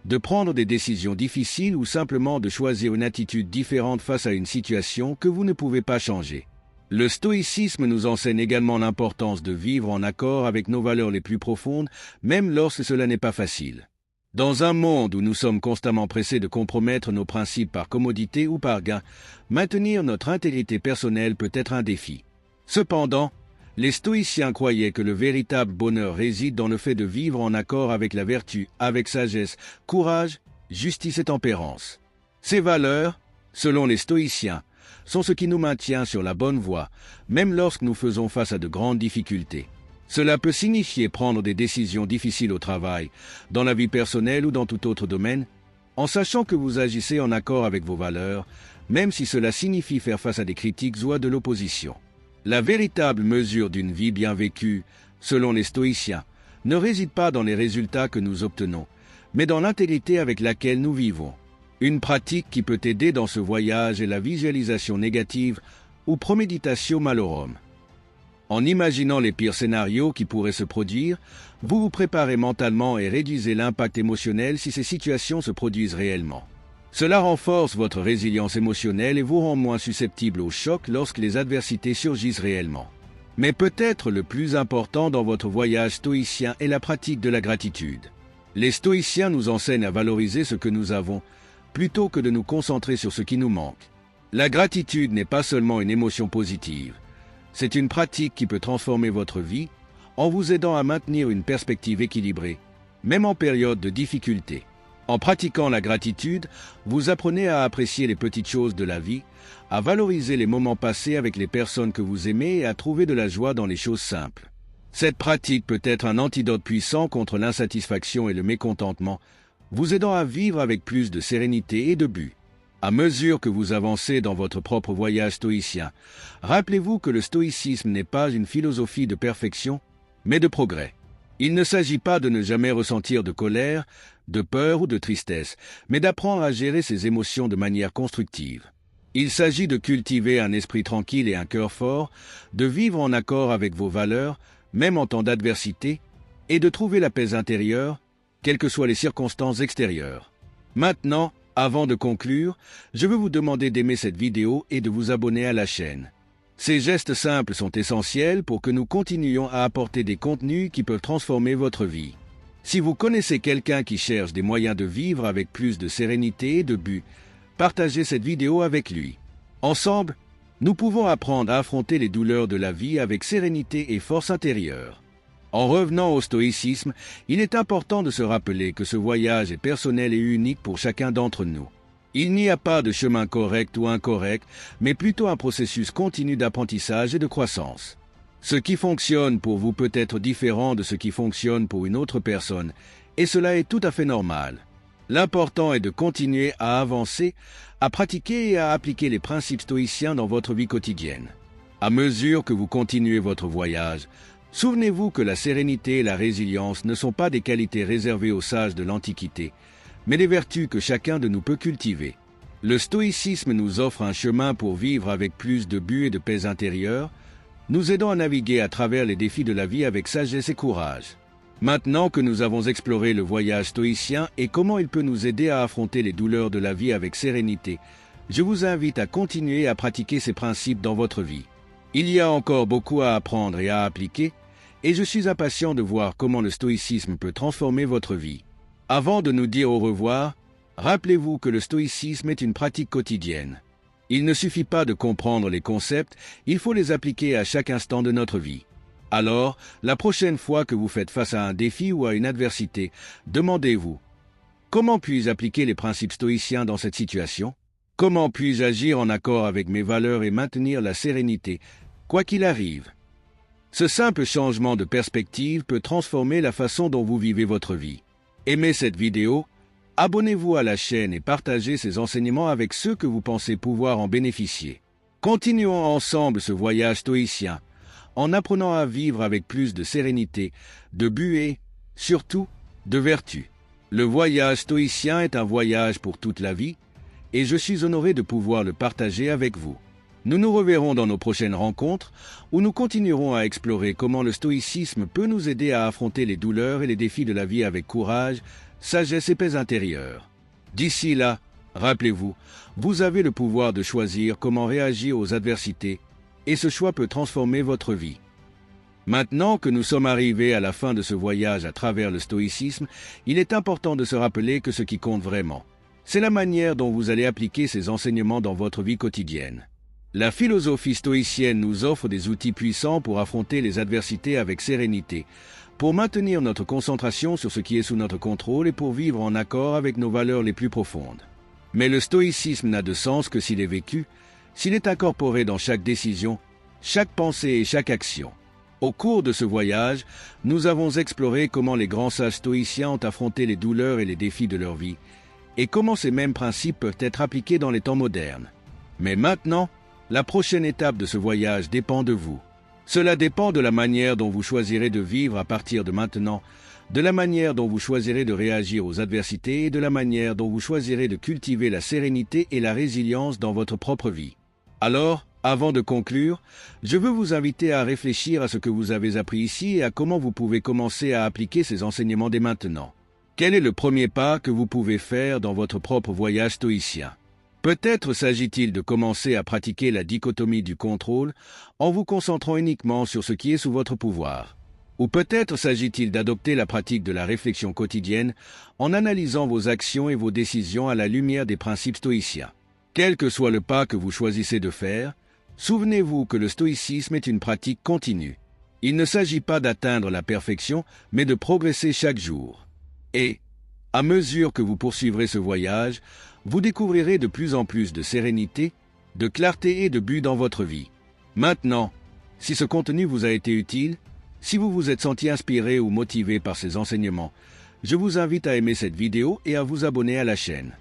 de prendre des décisions difficiles ou simplement de choisir une attitude différente face à une situation que vous ne pouvez pas changer. Le stoïcisme nous enseigne également l'importance de vivre en accord avec nos valeurs les plus profondes, même lorsque cela n'est pas facile. Dans un monde où nous sommes constamment pressés de compromettre nos principes par commodité ou par gain, maintenir notre intégrité personnelle peut être un défi. Cependant, les stoïciens croyaient que le véritable bonheur réside dans le fait de vivre en accord avec la vertu, avec sagesse, courage, justice et tempérance. Ces valeurs, selon les stoïciens, sont ce qui nous maintient sur la bonne voie, même lorsque nous faisons face à de grandes difficultés. Cela peut signifier prendre des décisions difficiles au travail, dans la vie personnelle ou dans tout autre domaine, en sachant que vous agissez en accord avec vos valeurs, même si cela signifie faire face à des critiques ou à de l'opposition. La véritable mesure d'une vie bien vécue, selon les stoïciens, ne réside pas dans les résultats que nous obtenons, mais dans l'intégrité avec laquelle nous vivons. Une pratique qui peut aider dans ce voyage est la visualisation négative ou préméditatio malorum. En imaginant les pires scénarios qui pourraient se produire, vous vous préparez mentalement et réduisez l'impact émotionnel si ces situations se produisent réellement. Cela renforce votre résilience émotionnelle et vous rend moins susceptible au choc lorsque les adversités surgissent réellement. Mais peut-être le plus important dans votre voyage stoïcien est la pratique de la gratitude. Les stoïciens nous enseignent à valoriser ce que nous avons, plutôt que de nous concentrer sur ce qui nous manque. La gratitude n'est pas seulement une émotion positive, c'est une pratique qui peut transformer votre vie en vous aidant à maintenir une perspective équilibrée, même en période de difficulté. En pratiquant la gratitude, vous apprenez à apprécier les petites choses de la vie, à valoriser les moments passés avec les personnes que vous aimez et à trouver de la joie dans les choses simples. Cette pratique peut être un antidote puissant contre l'insatisfaction et le mécontentement, vous aidant à vivre avec plus de sérénité et de but. À mesure que vous avancez dans votre propre voyage stoïcien, rappelez-vous que le stoïcisme n'est pas une philosophie de perfection, mais de progrès. Il ne s'agit pas de ne jamais ressentir de colère, de peur ou de tristesse, mais d'apprendre à gérer ses émotions de manière constructive. Il s'agit de cultiver un esprit tranquille et un cœur fort, de vivre en accord avec vos valeurs, même en temps d'adversité, et de trouver la paix intérieure, quelles que soient les circonstances extérieures. Maintenant, avant de conclure, je veux vous demander d'aimer cette vidéo et de vous abonner à la chaîne. Ces gestes simples sont essentiels pour que nous continuions à apporter des contenus qui peuvent transformer votre vie. Si vous connaissez quelqu'un qui cherche des moyens de vivre avec plus de sérénité et de but, partagez cette vidéo avec lui. Ensemble, nous pouvons apprendre à affronter les douleurs de la vie avec sérénité et force intérieure. En revenant au stoïcisme, il est important de se rappeler que ce voyage est personnel et unique pour chacun d'entre nous. Il n'y a pas de chemin correct ou incorrect, mais plutôt un processus continu d'apprentissage et de croissance. Ce qui fonctionne pour vous peut être différent de ce qui fonctionne pour une autre personne, et cela est tout à fait normal. L'important est de continuer à avancer, à pratiquer et à appliquer les principes stoïciens dans votre vie quotidienne. À mesure que vous continuez votre voyage, souvenez-vous que la sérénité et la résilience ne sont pas des qualités réservées aux sages de l'Antiquité, mais des vertus que chacun de nous peut cultiver. Le stoïcisme nous offre un chemin pour vivre avec plus de but et de paix intérieure, nous aidant à naviguer à travers les défis de la vie avec sagesse et courage. Maintenant que nous avons exploré le voyage stoïcien et comment il peut nous aider à affronter les douleurs de la vie avec sérénité, je vous invite à continuer à pratiquer ces principes dans votre vie. Il y a encore beaucoup à apprendre et à appliquer, et je suis impatient de voir comment le stoïcisme peut transformer votre vie. Avant de nous dire au revoir, rappelez-vous que le stoïcisme est une pratique quotidienne. Il ne suffit pas de comprendre les concepts, il faut les appliquer à chaque instant de notre vie. Alors, la prochaine fois que vous faites face à un défi ou à une adversité, demandez-vous « Comment puis-je appliquer les principes stoïciens dans cette situation ? Comment puis-je agir en accord avec mes valeurs et maintenir la sérénité, quoi qu'il arrive ?» Ce simple changement de perspective peut transformer la façon dont vous vivez votre vie. Aimez cette vidéo, abonnez-vous à la chaîne et partagez ces enseignements avec ceux que vous pensez pouvoir en bénéficier. Continuons ensemble ce voyage stoïcien, en apprenant à vivre avec plus de sérénité, de but et, surtout, de vertu. Le voyage stoïcien est un voyage pour toute la vie, et je suis honoré de pouvoir le partager avec vous. Nous nous reverrons dans nos prochaines rencontres où nous continuerons à explorer comment le stoïcisme peut nous aider à affronter les douleurs et les défis de la vie avec courage, sagesse et paix intérieure. D'ici là, rappelez-vous, vous avez le pouvoir de choisir comment réagir aux adversités et ce choix peut transformer votre vie. Maintenant que nous sommes arrivés à la fin de ce voyage à travers le stoïcisme, il est important de se rappeler que ce qui compte vraiment, c'est la manière dont vous allez appliquer ces enseignements dans votre vie quotidienne. La philosophie stoïcienne nous offre des outils puissants pour affronter les adversités avec sérénité, pour maintenir notre concentration sur ce qui est sous notre contrôle et pour vivre en accord avec nos valeurs les plus profondes. Mais le stoïcisme n'a de sens que s'il est vécu, s'il est incorporé dans chaque décision, chaque pensée et chaque action. Au cours de ce voyage, nous avons exploré comment les grands sages stoïciens ont affronté les douleurs et les défis de leur vie, et comment ces mêmes principes peuvent être appliqués dans les temps modernes. Mais maintenant, la prochaine étape de ce voyage dépend de vous. Cela dépend de la manière dont vous choisirez de vivre à partir de maintenant, de la manière dont vous choisirez de réagir aux adversités et de la manière dont vous choisirez de cultiver la sérénité et la résilience dans votre propre vie. Alors, avant de conclure, je veux vous inviter à réfléchir à ce que vous avez appris ici et à comment vous pouvez commencer à appliquer ces enseignements dès maintenant. Quel est le premier pas que vous pouvez faire dans votre propre voyage stoïcien ? Peut-être s'agit-il de commencer à pratiquer la dichotomie du contrôle en vous concentrant uniquement sur ce qui est sous votre pouvoir. Ou peut-être s'agit-il d'adopter la pratique de la réflexion quotidienne en analysant vos actions et vos décisions à la lumière des principes stoïciens. Quel que soit le pas que vous choisissez de faire, souvenez-vous que le stoïcisme est une pratique continue. Il ne s'agit pas d'atteindre la perfection, mais de progresser chaque jour. Et, à mesure que vous poursuivrez ce voyage, vous découvrirez de plus en plus de sérénité, de clarté et de but dans votre vie. Maintenant, si ce contenu vous a été utile, si vous vous êtes senti inspiré ou motivé par ces enseignements, je vous invite à aimer cette vidéo et à vous abonner à la chaîne.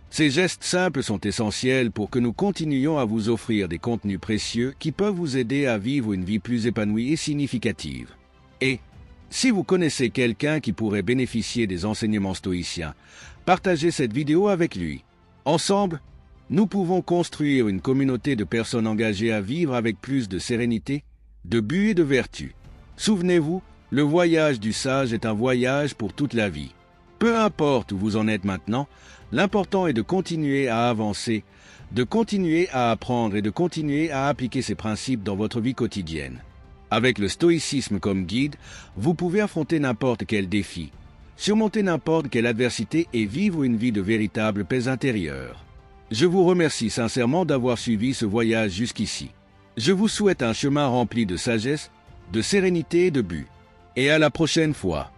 Ces gestes simples sont essentiels pour que nous continuions à vous offrir des contenus précieux qui peuvent vous aider à vivre une vie plus épanouie et significative. Et, si vous connaissez quelqu'un qui pourrait bénéficier des enseignements stoïciens, partagez cette vidéo avec lui. Ensemble, nous pouvons construire une communauté de personnes engagées à vivre avec plus de sérénité, de but et de vertu. Souvenez-vous, le voyage du sage est un voyage pour toute la vie. Peu importe où vous en êtes maintenant, l'important est de continuer à avancer, de continuer à apprendre et de continuer à appliquer ces principes dans votre vie quotidienne. Avec le stoïcisme comme guide, vous pouvez affronter n'importe quel défi, surmonter n'importe quelle adversité et vivre une vie de véritable paix intérieure. Je vous remercie sincèrement d'avoir suivi ce voyage jusqu'ici. Je vous souhaite un chemin rempli de sagesse, de sérénité et de but. Et à la prochaine fois.